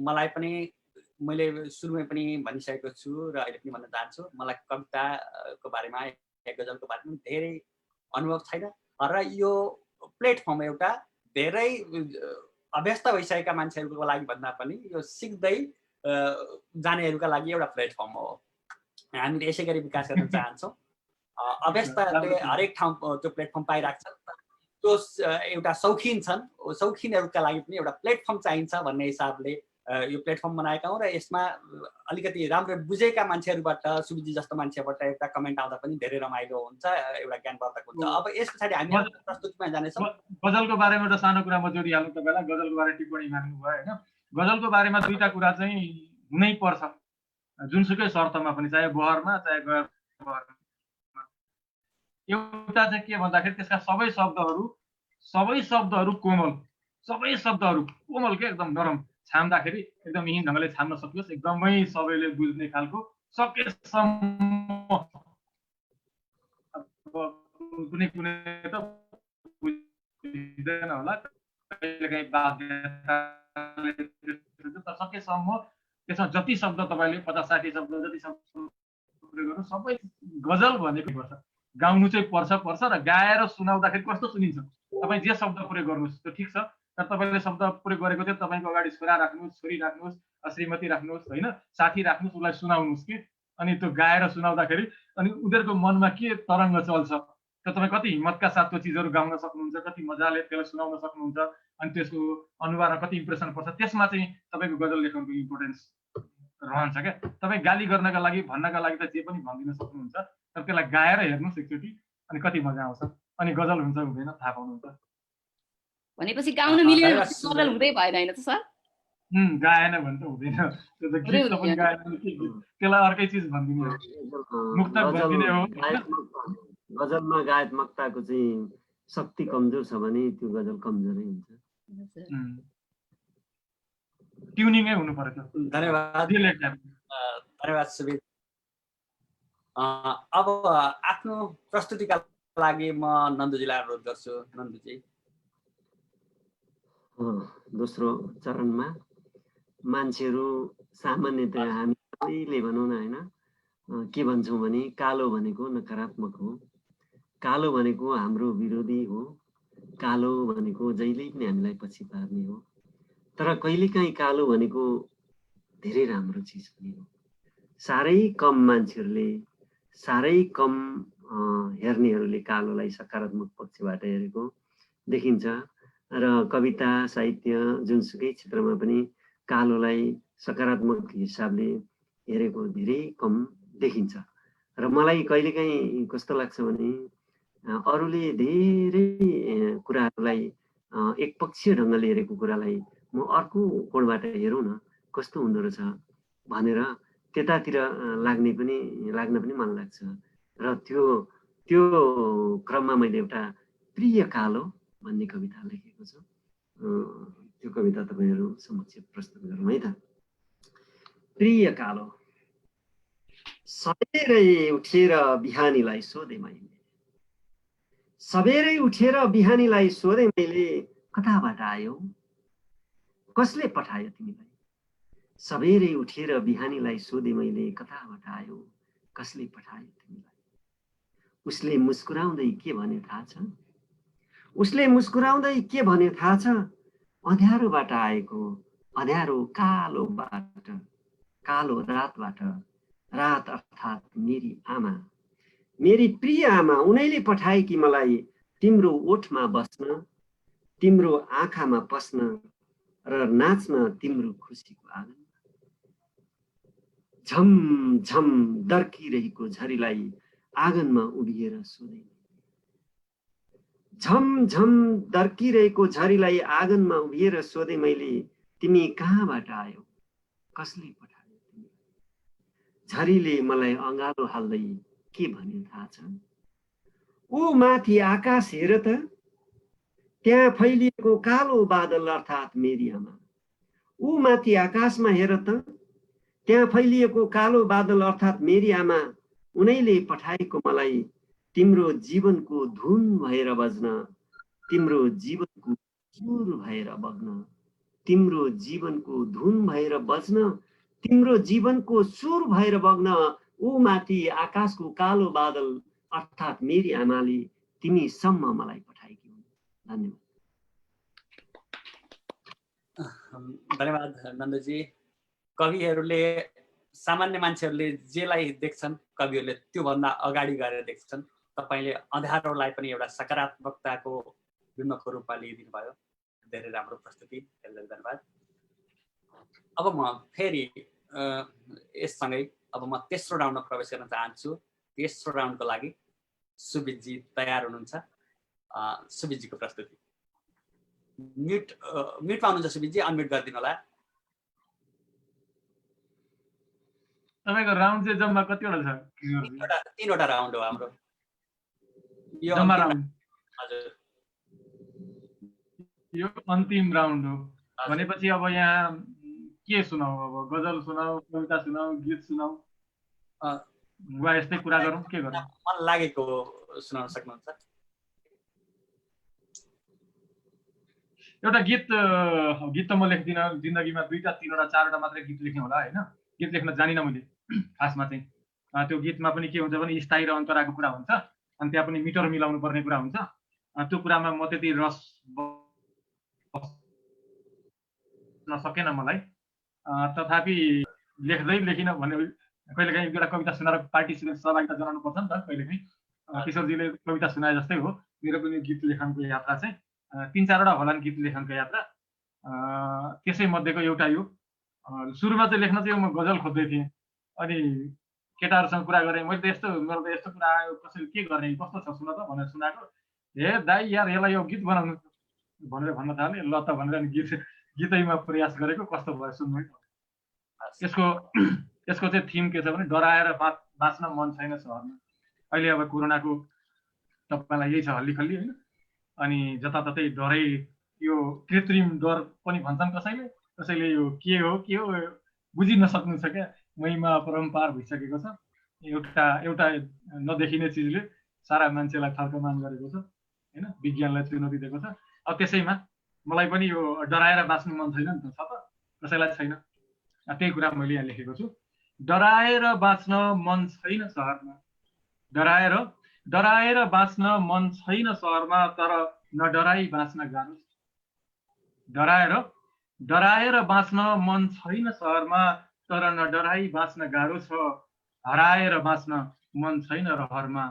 मलाई पनि मैले सुरुमै पनि भनिसकेको छु र अहिले पनि भन्न चाहन्छु, मलाई कविताको बारेमा या गजलको बारेमा धेरै अनुभव छैन र यो प्लेटफर्म एउटा धेरै अभ्यस्त भइसकेका मान्छेहरूको लागि भन्दा पनि यो सिक्दै जानेहरूका लागि एउटा प्लेटफर्म हो। हामीले यसै गरी विकास गर्न चाहन्छौँ। अभ्यस्तले हरेक ठाउँ त्यो प्लेटफर्म पाइरहेको छ। त्यो एउटा शौखिन छन्, शौखिनहरूका लागि पनि एउटा प्लेटफर्म चाहिन्छ भन्ने हिसाबले यो प्लेटफर्म बनाएका हौँ र यसमा अलिकति राम्रो बुझेका मान्छेहरूबाट, सुमितजी जस्तो मान्छेबाट एउटा कमेन्ट आउँदा पनि धेरै रमाइलो हुन्छ, एउटा ज्ञानवर्धक हुन्छ। अब यस पछाडि हामी प्रस्तुतिमा जानेछौँ। गजलको बारेमा एउटा सानो कुरा म जोडिहाल्नु तपाईँलाई। गजलको बारे टिप्पणी माग्नु भयो होइन। गजलको बारेमा दुईटा कुरा चाहिँ हुनै पर्छ, जुनसुकै शर्तमा पनि, चाहे बहरमा चाहे गैर बहरमा। एउटा चाहिँ के भन्दाखेरि त्यसका सबै शब्दहरू कोमल, सबै शब्दहरू कोमल के एकदम नरम, छाम्दाखेरि एकदम मिहिन ढङ्गले छाम्न सकियोस्, एकदमै सबैले बुझ्ने खालको सकेसम्म। कुनै त बुझ्दैन होला, कहिलेकाहीँ बाध्यताले, तर सकेसम्म त्यसमा जति शब्द तपाईँले 50-60 शब्द जति शब्द गर्नु सबै गजल भनेको पर्छ, गाउनु चाहिँ पर्छ र गाएर सुनाउँदाखेरि कस्तो सुनिन्छ तपाईँ जे शब्द प्रयोग गर्नुहोस् त्यो ठिक छ, तर तपाईँले शब्द प्रयोग गरेको चाहिँ तपाईँको अगाडि छोरा राख्नुहोस्, छोरी राख्नुहोस्, श्रीमती राख्नुहोस्, होइन, साथी राख्नुहोस्, उसलाई सुनाउनुहोस् कि, अनि त्यो गाएर सुनाउँदाखेरि अनि उनीहरूको मनमा के तरङ्ग चल्छ त्यो तपाईँ कति हिम्मतका साथ त्यो चिजहरू गाउन सक्नुहुन्छ, कति मजाले त्यसलाई सुनाउन सक्नुहुन्छ, अनि त्यसको अनुहारमा कति इम्प्रेसन पर्छ, त्यसमा चाहिँ तपाईँको गजल लेखनको इम्पोर्टेन्स रहन्छ क्या। तपाईँ गाली गर्नका लागि भन्नका लागि त जे पनि भनिदिन सक्नुहुन्छ, तर त्यसलाई गाएर हेर्नुहोस् एकचोटि, अनि कति मजा आउँछ, अनि गजल हुन्छ हुँदैन थाहा पाउनुहुन्छ। भनेपछि गाउन मिलेन गजल हुँदै भएन होइन त सर? गाएन भने त हुँदैन, त्यो त गीत त पनि गाएन भने के, त्यसलाई अर्कै चिज भनिदिने हो, मुक्तक भनिदिने हो। गजलमा गायत्मकताको चाहिँ शक्ति कमजोर छ भने त्यो गजल कमजोरै हुन्छ। ट्युनिङै हुनु पर्यो। धन्यवाद धन्यवाद सुबिद। अब आफ्नो प्रस्तुतिका लागि म नन्दुजीलाई अनुरोध गर्छु। नन्दुजी, दोस्रो चरणमा मान्छेहरू सामान्यतया हामी सबैले भनौँ न होइन, के भन्छौँ भने कालो भनेको नकारात्मक हो, कालो भनेको हाम्रो विरोधी हो, कालो भनेको जहिले पनि हामीलाई पछि पार्ने हो। तर कहिलेकाहीँ कालो भनेको धेरै राम्रो चिज पनि हो। साह्रै कम मान्छेहरूले, साह्रै कम हेर्नेहरूले कालोलाई सकारात्मक पक्षबाट हेरेको देखिन्छ र कविता साहित्य जुनसुकै क्षेत्रमा पनि कालोलाई सकारात्मक हिसाबले हेरेको धेरै कम देखिन्छ। र मलाई कहिलेकाहीँ कस्तो लाग्छ भने अरूले धेरै कुराहरूलाई एकपक्षीय ढङ्गले हेरेको कुरालाई म अर्को कोणबाट हेरौँ न कस्तो हुँदो रहेछ भनेर त्यतातिर लाग्न पनि मन लाग्छ। र त्यो क्रममा मैले एउटा प्रिय कालो भन्ने कविता लेखेको छु। त्यो कविता तपाईँहरू समक्ष प्रस्तुत गरौँ है त। प्रिय कालो। सबेरै उठेर बिहानीलाई सोधे मैले, सबेरै उठेर बिहानीलाई सोधे मैले, कताबाट आयो, कसले पठायो तिमीलाई? सबेरै उठेर बिहानीलाई सोधे मैले, कताबाट आयो, कसले पठायो तिमीलाई? उसले मुस्कुराउँदै के भन्यो थाहा छ? उसले मुस्कुराउँदै के भन्यो थाहा छ? अँध्यारोबाट आएको, अँध्यारो कालोबाट, कालो रातबाट, रात अर्थात् मेरी आमा, मेरी प्रिय आमा, उनैले पठाए कि मलाई तिम्रो ओठमा बस्न, तिम्रो आँखामा पस्न र नाच्न तिम्रो खुसीको आँगनमा। झम झम दर्किरहेको झरीलाई आँगनमा उभिएर सोधे, झम झम दर्किरहेको झरीलाई आँगनमा उभिएर सोधे मैले, तिमी कहाँबाट आयो, कसले पठायो तिमी? झरीले मलाई अँगालो हाल्दै के भन्यो थाहा छ? ऊ माथि आकाश हेर त, त्यहाँ फैलिएको कालो बादल अर्थात् मेरी आमा। ऊ माथि आकाशमा हेर त, त्यहाँ फैलिएको कालो बादल अर्थात् मेरी आमा, उनैले पठाएको मलाई तिम्रो जीवनको धुन भएर बज्न, तिम्रो जीवनको सुर भएर बग्न, तिम्रो जीवनको धुन भएर बज्न, तिम्रो जीवनको सुर भएर बग्न। ऊ माथि आकाशको कालो बादल अर्थात् मेरी आमाले तिमीसम्म मलाई पठाएकी हुन्। धन्यवाद। धन्यवाद नन्दजी। कविहरूले, सामान्य मान्छेहरूले जेलाई देख्छन् कविहरूले त्योभन्दा अगाडि गएर देख्छन्। तपाईँले अँध्यारोलाई पनि एउटा सकारात्मकताको बिम्बको रूपमा लिइदिनु भयो। धेरै राम्रो प्रस्तुति, धेरै धन्यवाद। अब म फेरि यससँगै अब म तेस्रो राउन्डमा प्रवेश गर्न चाहन्छु। तेस्रो राउन्डको लागि सुबिदजी तयार हुनुहुन्छ? सुबिदजीको प्रस्तुति। म्युटमा हुनुहुन्छ सुबिदजी, अनम्युट गरिदिनु होला। तपाईको राउन्ड चाहिँ जम्मा कतिवटा छ? तीनवटा राउन्ड हो हाम्रो यो जम्मा राउन्ड। हजुर, यो अन्तिम राउन्ड हो भनेपछि अब यहाँ के सुनाऊ? अब गजल सुनाऊ, कविता सुनाऊ, गीत सुनाऊ, वा यस्तै कुरा गरौँ? के गरौँ? मन लागेको सुनाउन सक्नुहुन्छ? एउटा गीत त म लेख्दिनँ। जिन्दगीमा 2टा 3वटा 4वटा मात्रै गीत लेख्ने होला होइन। गीत लेख्न जानिनँ मैले खासमा चाहिँ। त्यो गीतमा पनि के हुन्छ भने स्थायी र अन्तराको कुरा हुन्छ, अनि त्यहाँ पनि मिटर मिलाउनु पर्ने कुरा हुन्छ। त्यो कुरामा म त्यति रस बस्न सकेन मलाई। तथापि लेख्दै लेखिन भने कहिलेकाहीँ एउटा कविता सुनाएर पार्टिसिपेट सहभागिता जनाउनु पर्छ नि त। कहिलेकाहीँ किशोरजीले कविता सुनाए जस्तै हो मेरो पनि गीत लेखनको यात्रा चाहिँ 3-4वटा होला नि गीत लेखनको यात्रा। त्यसै मध्येको एउटा यो सुरुमा चाहिँ लेख्न चाहिँ म गजल खोज्दै थिएँ, अनि केटाहरूसँग कुरा गरेँ, मैले त यस्तो मेरो त यस्तो कुरा आयो, कसैले के गर्ने, कस्तो छ सुन त भनेर सुनाएको। हे दाइ यार यसलाई यो गीत बनाउनु भनेर भन्न थालेँ। ल त भनेर अनि गीतैमा प्रयास गरेको, कस्तो भयो सुन्नु है। यसको चाहिँ थिम के छ भने डराएर बाँच्न मन छैन सहरमा। अहिले अब कोरोनाको तपाईँलाई यही छ हल्लीखल्ली होइन, अनि जताततै डरै, यो कृत्रिम डर पनि भन्छन् कसैले यो के हो बुझिन सक्नु छ क्या, मैमा परम्पार भइसकेको छ। एउटा नदेखिने चिजले सारा मान्छेलाई थर्कमान गरेको छ होइन, विज्ञानलाई चुनौती दिएको छ। अब त्यसैमा मलाई पनि यो डराएर बाँच्नु मन छैन नि त, छ त कसैलाई छैन। त्यही कुरा मैले यहाँ लेखेको छु। डराएर बाँच्न मन छैन सहरमा, डराएर बाँच्न मन छैन सहरमा, तर नडराई बाँच्न गाह्रो छ। डराएर बाँच्न मन छैन सहरमा, तर नडराई बाँच्न गाह्रो छ। हराएर बाँच्न मन छैन रहरमा,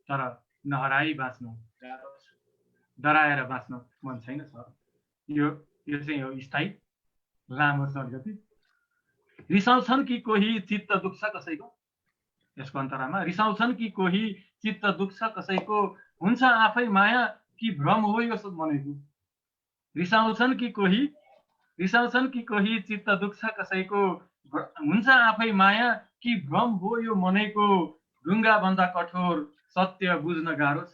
तर नहराई बाँच्न गाह्रो छ। डराएर बाँच्न मन छैन सहरमा। यो चाहिँ हो स्थायी, लामो छ अलिकति। रिसाउँछन् कि कोही चित्त दुख्छ कसैको, यसको अन्तरामा रिसाउँछन् कि कोही चित्त दुख्छ कसैको, हुन्छ आफै माया कि भ्रम हो यो सब मनेको। रिसाउँछन् कि कोही चित्त दुख्छ कसैको, हुन्छ आफै माया कि भ्रम हो यो मनेको। ढुङ्गा भन्दा कठोर सत्य बुझ्न गाह्रो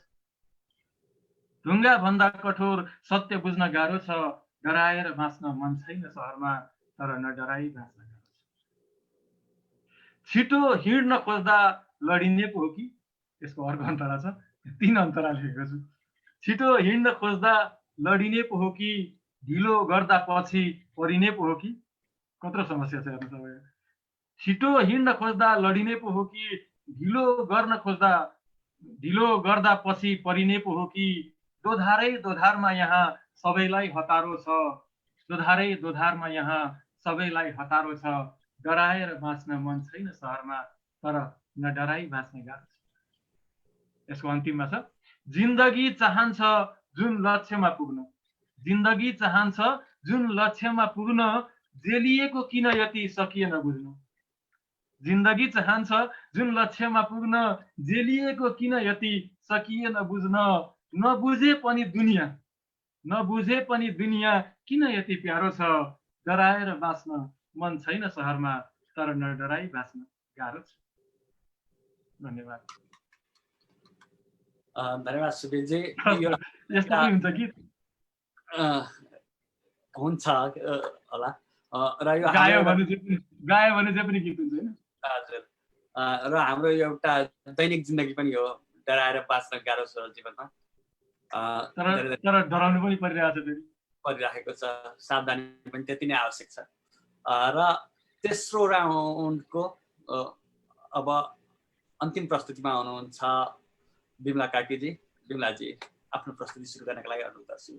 छ, डराएर बाँच्न मन छैन सहरमा, तर नडराई बाँच्न गाह्रो छ। छिटो हिँड्न खोज्दा लडिने पो हो कि, यसको अर्को अन्तरा छ, 3 अन्तरा लेखेको छु। छिटो हिँड्न खोज्दा लडिने पो हो कि, ढिलो गर्दा पछि परिने पो हो कि। कत्रो समस्या छ हेर्नु तपाईँ। छिटो हिँड्न खोज्दा लडिने पो हो कि, ढिलो गर्दा पछि परिने पो हो कि। दोधारमा यहाँ सबैलाई हतारो छ, डराएर बाँच्न मन छैन सहरमा, तर नडराई बाँच्न गाह्रो छ। यसको अन्तिममा छ, जिन्दगी चाहन्छ जुन लक्ष्यमा पुग्न, जेलिएको किन यति सकिएन बुझ्नु। जिन्दगी चाहन्छ जुन लक्ष्यमा पुग्न, जेलिएको किन यति सकिएन बुझ्न। नबुझे पनि दुनिया किन यति प्यारो छ, डराएर बाँच्न मन छैन सहरमा, तर नडराई बाँच्न गाह्रो छ। धन्यवाद। धन्यवाद सुबेजी। यस्तो पनि हुन्छ कि हुन्छ होला र यो गायो भने चाहिँ पनि गीत हुन्छ होइन। हजुर, र हाम्रो एउटा दैनिक जिन्दगी पनि हो, डराएर बाँच्न गाह्रो छ जीवनमा, तर डराउनु पनि परिरहेको छ, सावधानी पनि त्यति नै आवश्यक छ। र तेस्रो राउन्डको अब अन्तिम प्रस्तुतिमा हुनुहुन्छ बिमला कार्कीजी। बिमलाजी, आफ्नो प्रस्तुति सुरु गर्नका लागि अनुरोध गर्छु।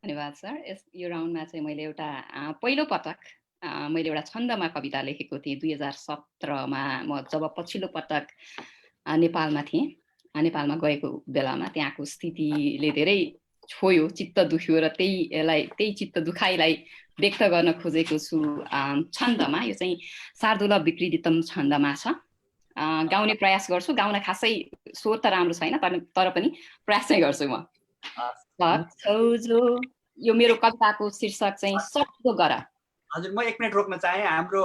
धन्यवाद सर। यो राउन्डमा चाहिँ मैले एउटा पहिलो पटक मैले एउटा छन्दमा कविता लेखेको थिएँ 2017मा। म जब पछिल्लो पटक नेपालमा थिएँ, नेपालमा गएको बेलामा त्यहाँको स्थितिले धेरै छोयो, चित्त दुख्यो, र त्यही चित्त दुखाइलाई व्यक्त गर्न खोजेको छु छन्दमा। यो चाहिँ शार्दूल विक्रीडितम छन्दमा छ। गाउने प्रयास गर्छु, गाउन खासै स्वर त राम्रो छैन, तर पनि प्रयास चाहिँ गर्छु म। यो मेरो कविताको शीर्षक चाहिँ सक्दो गर। हजुर, म 1 मिनट रोक्न चाहे। हाम्रो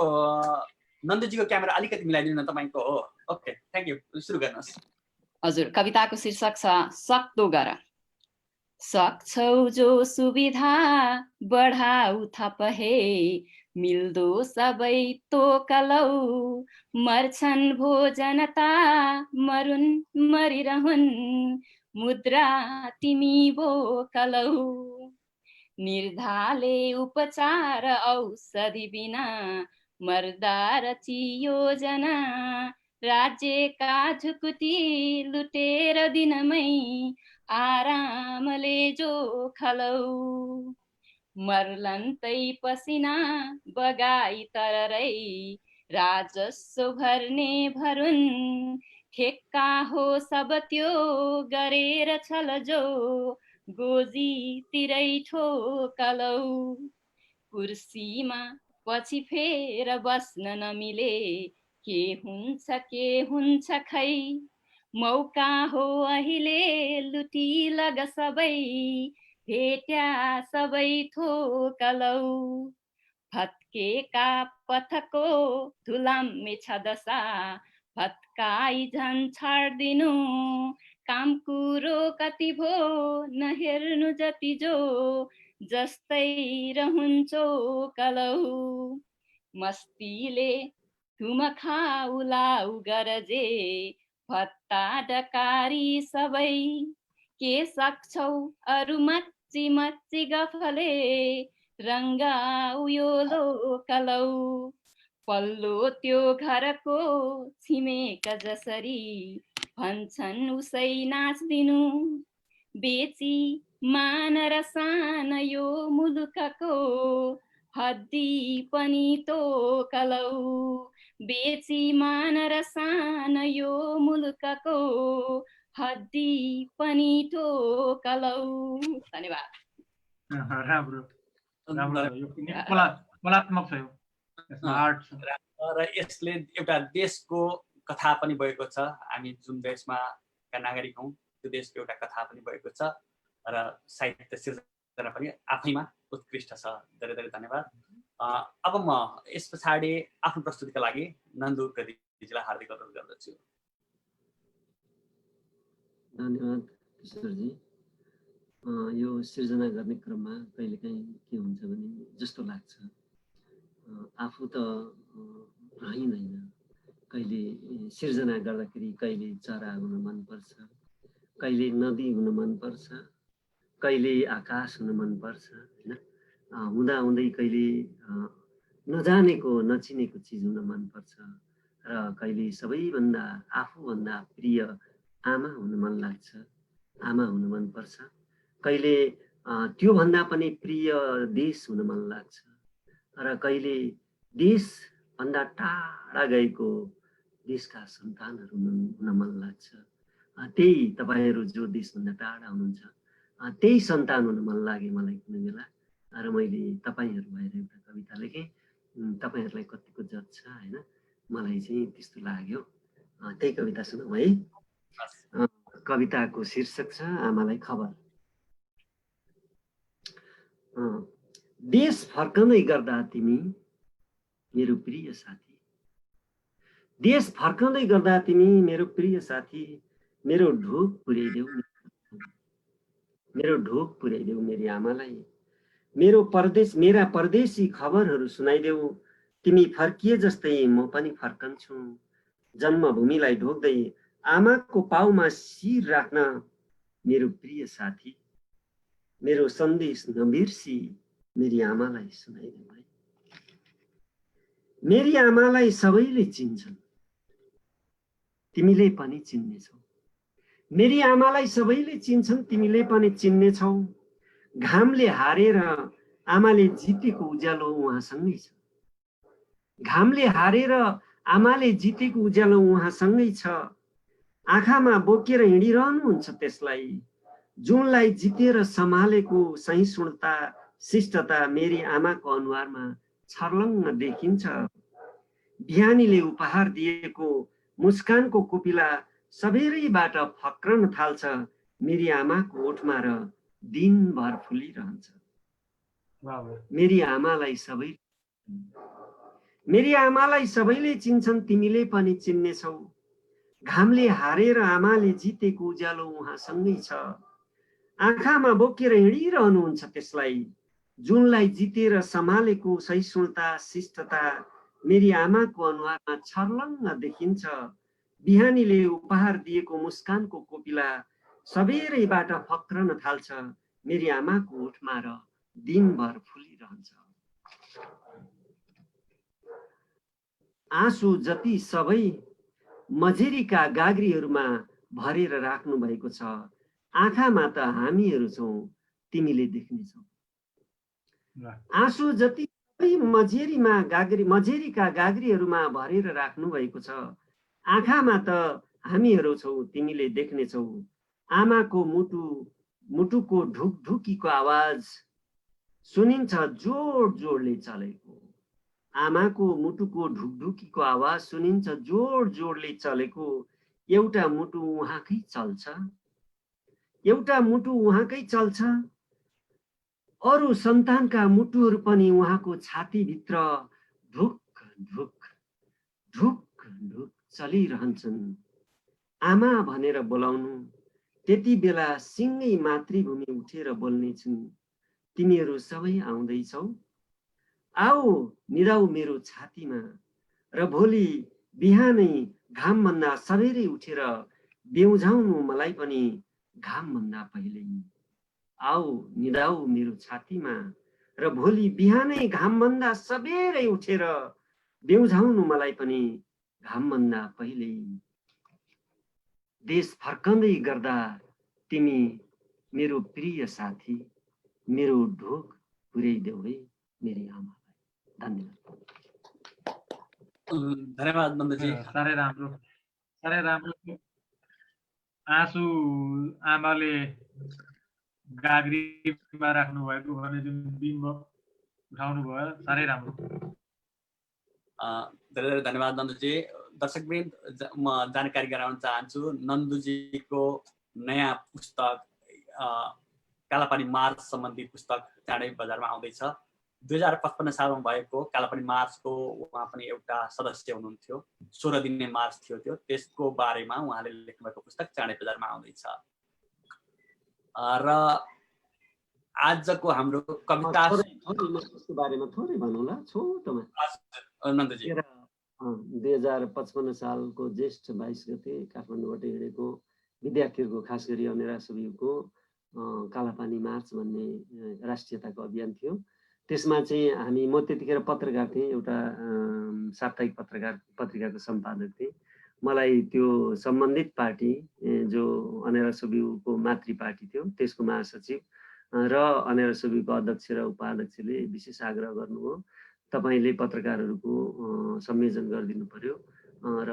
नन्दजीको क्यामेरा अलिकति मिलाइदिनु न तपाईको हो। ओके, थ्यांक यू, सुरु गर्नुहोस्। हजुर, कविताको शीर्षक छ सक्दो गर। सक्छौ जो सुविधा बढाउ थप हे, मिल्दो सबै तोकलौ, मर्छन् भो जनता मरुन् मरिरहुन्, मुद्रा तिमी बोकलौ। निर्धाले उपचार औषधि बिना मर्दा रची योजना राज्यका झुकुटी लुटेर दिनमै आरामले जो खलौ मर्लन्तै पसिना बगाई तररै राजस्व भर्ने भरुन ठेक्का हो सब त्यो गरेर छल जो गोजी तिरै ठोकलौ कुर्सीमा पछि फेर बस्न नमिले के हुन्छ खै मौका हो अहिले लुटी लग सबै भेट्या सबै थोकलौ फत्केका पथको धुलाम्मे छ दशा फत्काई झन् छाड्दिनु काम कुरो कति भो नहेर्नु जति जो जस्तै रहन्छौ कलौ मस्तीले धुम खाउलाउ गरजे भत्ता डकारी सबै के सक्छौ अरु मच्ची मच्ची गफले रङ्गा उयोलो कलौ पल्लो त्यो घरको छिमेक जसरी भन्छन् उसै नाच्दिनु बेची मान र सान यो मुलुकको हड्डी पनि तोकलौ बेची मान र सान यो मुलुकको हड्डी पनि तोकलौ धन्यवाद राम्रो यो पनि कलात्मक छ यो आर्ट र यसले एउटा देशको कथा पनि भएको छ हामी जुन देशमा का नागरिक हौं त्यो देशको एउटा कथा पनि भएको छ र साहित्य सिर्जना पनि आफैमा उत्कृष्ट छ धेरै धेरै धन्यवाद अब म यस पछाडि आफ्नो प्रस्तुतिका लागि नन्दु उप्रेतीजीलाई हार्दिक अनुरोध गर्दछु धन्यवाद किशोरजी यो सिर्जना गर्ने क्रममा कहिलेकाहीँ के हुन्छ भने जस्तो लाग्छ आफू त रहँदैन कहिले सिर्जना गर्दाखेरि कहिले चरा हुन मन पर्छ कहिले नदी हुन मन पर्छ कहिले आकाश हुन मन पर्छ हैन हुँदा हुँदै कहिले नजानेको नचिनेको चिज हुन मन पर्छ र कहिले सबैभन्दा आफूभन्दा प्रिय आमा हुन मन लाग्छ आमा हुन मन पर्छ कहिले त्यो भन्दा पनि प्रिय देश हुन मन लाग्छ र कहिले देश भन्दा टाढा गएको देशका सन्तानहरू हुन मन लाग्छ त्यही तपाईहरु जो देशभन्दा टाढा हुनुहुन्छ त्यही सन्तान हुन मन लागे मलाई कुनै बेला र मैले तपाईहरु भएर एउटा कविता लेखेँ तपाईहरुलाई कतिको जज छ हैन मलाई चाहिँ त्यस्तो लाग्यो त्यही कविता सुनाऊ है कविताको शीर्षक छ आमालाई खबर देश फर्कँदै गर्दा तिमी मेरो प्रिय साथी देश फर्कँदै गर्दा तिमी मेरो प्रिय साथी मेरो ढोक पुर्याइदेऊ मेरी आमालाई मेरा परदेशी खबरहरू सुनाइदेऊ तिमी फर्किए जस्तै म पनि फर्कन्छु जन्मभूमिलाई ढोक्दै आमाको पाउमा शिर राख्न मेरो प्रिय साथी मेरो सन्देश नबिर्सी मेरी आमालाई सुनाइदेऊ है मेरी आमालाई सबैले चिन्छन् तिमीले पनि चिन्नेछौ मेरी आमालाई सबैले चिन्छन् तिमीले पनि चिन्नेछौ घामले हारेर आमाले जितेको उज्यालो उहाँसँगै छ घामले हारेर आमाले जितेको उज्यालो उहाँसँगै छ आँखामा बोकेर हिँडिरहनुहुन्छ त्यसलाई जुनलाई जितेर सम्हालेको सहिष्णुता शिष्टता मेरी आमाको अनुहारमा छर्लङ्ग देखिन्छ बिहानीले उपहार दिएको मुस्कानको कोपिला सबैबाट फक्रन थाल्छ मेरी आमाको ओठमा र दिनभर फुलिरहन्छ मेरी आमालाई सबैले चिन्छन् तिमीले पनि चिन्नेछौ घामले हारेर आमाले जितेको उज्यालो उहाँसँगै छ आँखामा बोकेर हिँडिरहनुहुन्छ त्यसलाई जुनलाई जितेर सम्हालेको सहिष्णुता शिष्टता मेरी आमाको अनुहारमा छर्लङ्ग देखिन्छ बिहानीले उपहार दिएको मुस्कानको कोपिला सबैबाट फक्रन थाल्छ मेरी आमाको ओठमा र दिनभर फुलिरहन्छ आँसु जति सबै मझेरीका गाग्रीहरूमा भरेर राख्नु भएको छ, आँखामा त हामीहरू छौँ, तिमीले देख्नेछौ। आँसु जति सबै मझेरीका गाग्रीहरूमा भरेर राख्नु भएको छ, आँखामा त हामीहरू छौ, तिमीले देख्नेछौ। आमाको मुटुको ढुकढुकीको आवाज सुनिन्छ जोड जोडले चलेको। आमाको मुटुको ढुकढुकीको आवाज सुनिन्छ जोड जोडले चलेको। एउटा मुटु उहाँकै चल्छ, एउटा मुटु उहाँकै चल्छ। अरू सन्तानका मुटुहरू पनि उहाँको छातीभित्र ढुक ढुक ढुक ढुक चलिरहन्छन्। आमा भनेर बोलाउनु, त्यति बेला सिङ्गै मातृभूमि उठेर बोल्नेछन्, तिमीहरू सबै आउँदैछौ, आओ निदाउ मेरो छातीमा। र भोलि बिहानै घामभन्दा सबेरै उठेर बेउझाउनु मलाई पनि घामभन्दा पहिल्यै। आओ निदाउ मेरो छातीमा। र भोलि बिहानै घामभन्दा सबेरै उठेर बेउझाउनु मलाई पनि घामभन्दा पहिल्यै। देश फर्कँदै गर्दा तिमी मेरो प्रिय साथी, मेरो ढोक पुर्याइदेऊ है मेरी आमालाई। धन्यवाद। धन्यवाद नन्दजी। साह्रै राम्रो, साह्रै राम्रो। आँसु आमाले गाग्रीमा राख्नु भएको भने जुन बिम्ब उठाउनु भयो, साह्रै राम्रो। धेरै धेरै धन्यवाद नन्दजी। दर्शकवृन्द, म जानकारी गराउन चाहन्छु, नन्दुजीको नयाँ पुस्तक कालापानी मार्च सम्बन्धी पुस्तक चाँडै बजारमा आउँदैछ। 2055 सालमा भएको कालापानी मार्चको उहाँ पनि एउटा सदस्य हुनुहुन्थ्यो। 16 दिने मार्च थियो त्यो, त्यसको बारेमा उहाँले लेख्नुभएको पुस्तक चाँडै बजारमा आउँदैछ। र आजको हाम्रो कविता बारेमा थोरै भनौँला छोटोमा। नन्दजी, 2055 सालको ज्येष्ठ 22 गते काठमाडौँबाट हिँडेको विद्यार्थीहरूको, खास गरी अनेरा सुब्बाको कालापानी मार्च भन्ने राष्ट्रियताको अभियान थियो। त्यसमा चाहिँ म त्यतिखेर पत्रकार थिएँ, एउटा साप्ताहिक पत्रिकाको सम्पादक थिएँ। मलाई त्यो सम्बन्धित पार्टी जो अनेरा सुब्बाको मातृ पार्टी थियो त्यसको महासचिव र अनेरा सुब्बाको अध्यक्ष र उपाध्यक्षले विशेष आग्रह गर्नुभयो, तपाईँले पत्रकारहरूको संयोजन गरिदिनु पर्यो र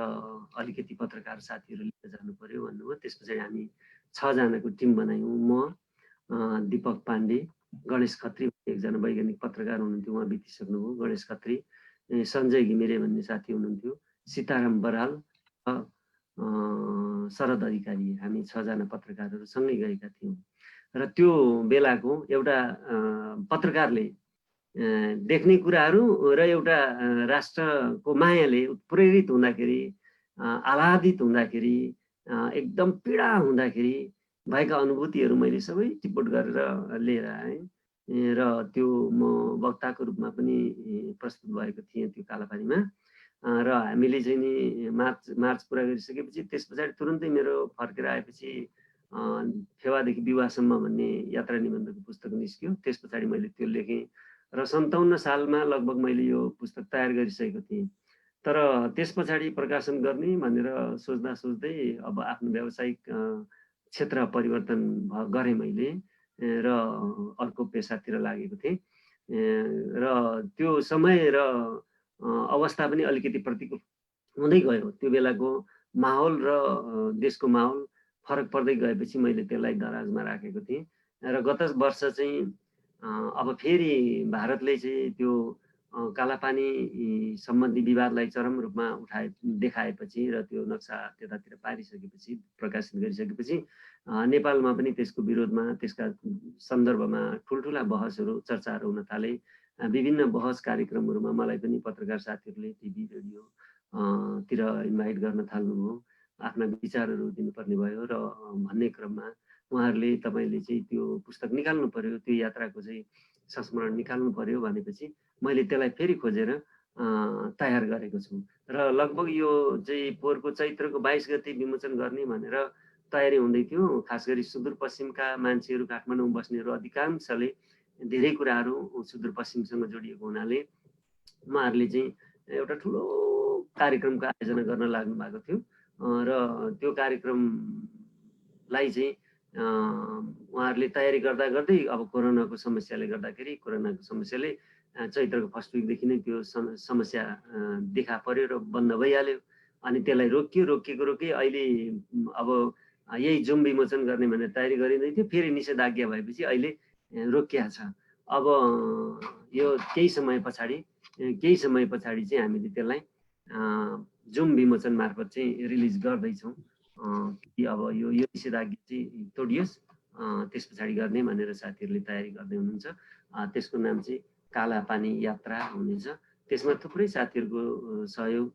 अलिकति पत्रकार साथीहरू लिएर जानु पर्यो भन्नुभयो। त्यस पछाडि हामी 6 जनाको टिम बनायौँ। म, दीपक पाण्डे, गणेश खत्री एकजना वैज्ञानिक पत्रकार हुनुहुन्थ्यो, उहाँ बितिसक्नुभयो, गणेश खत्री, सञ्जय घिमिरे भन्ने साथी हुनुहुन्थ्यो, सीताराम बराल, शरद अधिकारी। हामी 6 जना पत्रकारहरू सँगै गएका थियौँ। र त्यो बेलाको एउटा पत्रकारले देख्ने कुराहरू र एउटा राष्ट्रको मायाले प्रेरित हुँदाखेरि, आह्लादित हुँदाखेरि, एकदम पीडा हुँदाखेरि भएका अनुभूतिहरू मैले सबै टिप्पण गरेर लिएर आएँ र त्यो म वक्ताको रूपमा पनि प्रस्तुत भएको थिएँ त्यो कालापानीमा। र हामीले चाहिँ नि मार्च पुरा गरिसकेपछि त्यस पछाडि तुरुन्तै मेरो फर्केर आएपछि फेवादेखि विवाहसम्म भन्ने यात्रा निबन्धको पुस्तक निस्क्यो। त्यस पछाडि मैले त्यो लेखेँ र 57 सालमा लगभग मैले यो पुस्तक तयार गरिसकेको थिएँ। तर त्यस पछाडि प्रकाशन गर्ने भनेर सोच्दा सोच्दै अब आफ्नो व्यावसायिक क्षेत्र परिवर्तन गरेँ मैले र अर्को पेसातिर लागेको थिएँ। र त्यो समय र अवस्था पनि अलिकति प्रतिकूल हुँदै गयो। त्यो बेलाको माहौल र देशको माहौल फरक पर्दै गएपछि मैले त्यसलाई दराजमा राखेको थिएँ। र गत वर्ष चाहिँ अब फेरि भारतले चाहिँ त्यो कालापानी सम्बन्धी विवादलाई चरम रूपमा देखाएपछि र त्यो नक्सा त्यतातिर पारिसकेपछि, प्रकाशित गरिसकेपछि नेपालमा पनि त्यसको विरोधमा, त्यसका सन्दर्भमा ठुल्ठुला बहसहरू, चर्चाहरू हुन थाले। विभिन्न बहस कार्यक्रमहरूमा मलाई पनि पत्रकार साथीहरूले टिभी, रेडियो तिर इन्भाइट गर्न थाल्नुभयो, आफ्ना विचारहरू दिनुपर्ने भयो। र भन्ने क्रममा उहाँहरूले तपाईँले चाहिँ त्यो पुस्तक निकाल्नु पर्यो, त्यो यात्राको चाहिँ संस्मरण निकाल्नु पर्यो भनेपछि मैले त्यसलाई फेरि खोजेर तयार गरेको छु। र लगभग यो चाहिँ पोहोरको चैत्रको 22 गते विमोचन गर्ने भनेर तयारी हुँदै थियो। खास गरी सुदूरपश्चिमका मान्छेहरू, काठमाडौँ बस्नेहरू अधिकांशले धेरै कुराहरू सुदूरपश्चिमसँग जोडिएको हुनाले उहाँहरूले चाहिँ एउटा ठुलो कार्यक्रमको आयोजना गर्न लाग्नु भएको थियो र त्यो कार्यक्रमलाई चाहिँ उहाँहरूले तयारी गर्दा गर्दै अब कोरोनाको समस्याले गर्दाखेरि चैत्रको फर्स्ट विकदेखि नै त्यो समस्या देखा पर्यो र बन्द भइहाल्यो। अनि त्यसलाई रोकिए अहिले अब यही जुम विमोचन गर्ने भनेर तयारी गरिँदै थियो, फेरि निषेधाज्ञा भएपछि अहिले रोकिया छ। अब यो केही समय पछाडि चाहिँ हामीले त्यसलाई जुम विमोचन मार्फत चाहिँ रिलिज गर्दैछौँ कि अब यो निषेधाज्ञा चाहिँ तोडियोस् त्यस पछाडि गर्ने भनेर साथीहरूले तयारी गर्दै हुनुहुन्छ। त्यसको नाम चाहिँ काला पानी यात्रा हुनेछ। त्यसमा थुप्रै साथीहरूको सहयोग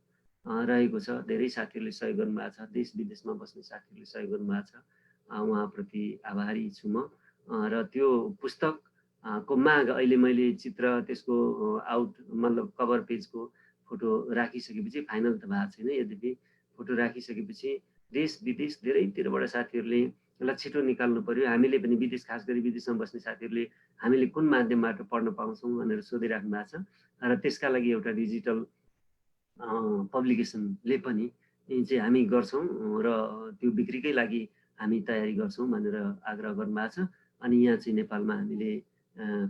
रहेको छ। धेरै साथीहरूले सहयोग गर्नुभएको छ। देश विदेशमा बस्ने साथीहरूले सहयोग गर्नुभएको छ। उहाँप्रति आभारी छु म। र त्यो पुस्तकको माग अहिले मैले चित्र त्यसको मतलब कभर पेजको फोटो राखिसकेपछि फाइनल त भएको छैन, यद्यपि फोटो राखिसकेपछि देश विदेश धेरैतिरबाट साथीहरूले यसलाई छिटो निकाल्नु पर्यो। हामीले पनि विदेश, खास गरी विदेशमा बस्ने साथीहरूले हामीले कुन माध्यमबाट पढ्न पाउँछौँ भनेर सोधिराख्नु भएको छ र त्यसका लागि एउटा डिजिटल पब्लिकेसनले पनि चाहिँ हामी गर्छौँ र त्यो बिक्रीकै लागि हामी तयारी गर्छौँ भनेर आग्रह गर्नुभएको छ। अनि यहाँ चाहिँ नेपालमा हामीले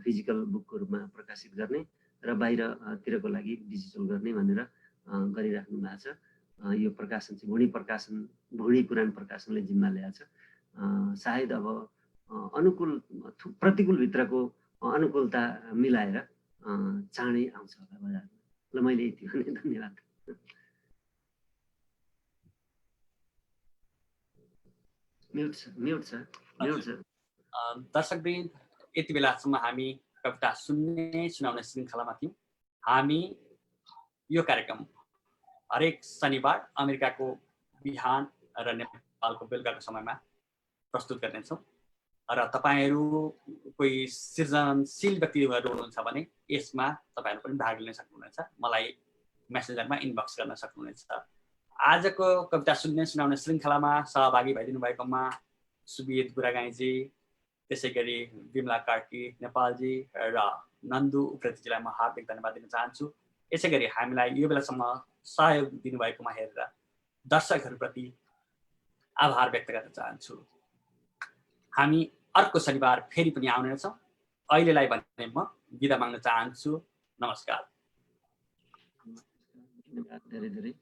फिजिकल बुकको रूपमा प्रकाशित गर्ने र बाहिरतिरको लागि डिजिटल गर्ने भनेर गरिराख्नु भएको छ। यो प्रकाशन चाहिँ भुँडी पुराण प्रकाशनले जिम्मा ल्याएको छ। सायद अब प्रतिकूल भित्रको अनुकूलता मिलाएर चाँडै आउँछ होला बजारमा। ल मैले यति भने धन्यवाद। म्युट छ। दर्शकवृन्द, यति बेलासम्म हामी कविता सुनाउने श्रृङ्खलामा थियौँ। हामी यो कार्यक्रम हरेक शनिबार अमेरिकाको बिहान र नेपालको बेलुकाको समयमा प्रस्तुत गर्नेछौँ र तपाईँहरू कोही सृजनशील व्यक्तिहरू हुनुहुन्छ भने यसमा तपाईँहरू पनि भाग लिन सक्नुहुनेछ। मलाई मेसेन्जरमा इनबक्स गर्न सक्नुहुनेछ। आजको कविता सुनाउने श्रृङ्खलामा सहभागी भइदिनु भएकोमा सुबिद गुरागाईजी, त्यसै गरी विमला कार्की नेपालजी र नन्दु उप्रेतीजीलाई म हार्दिक धन्यवाद दिन चाहन्छु। यसै गरी हामीलाई यो बेलासम्म सहयोग दिनुभएकोमा हेरेर दर्शकहरूप्रति आभार व्यक्त गर्न चाहन्छु। हामी अर्को शनिबार फेरि पनि आउने छौँ। अहिलेलाई भने म बिदा माग्न चाहन्छु। नमस्कार। धन्यवाद धेरै धेरै।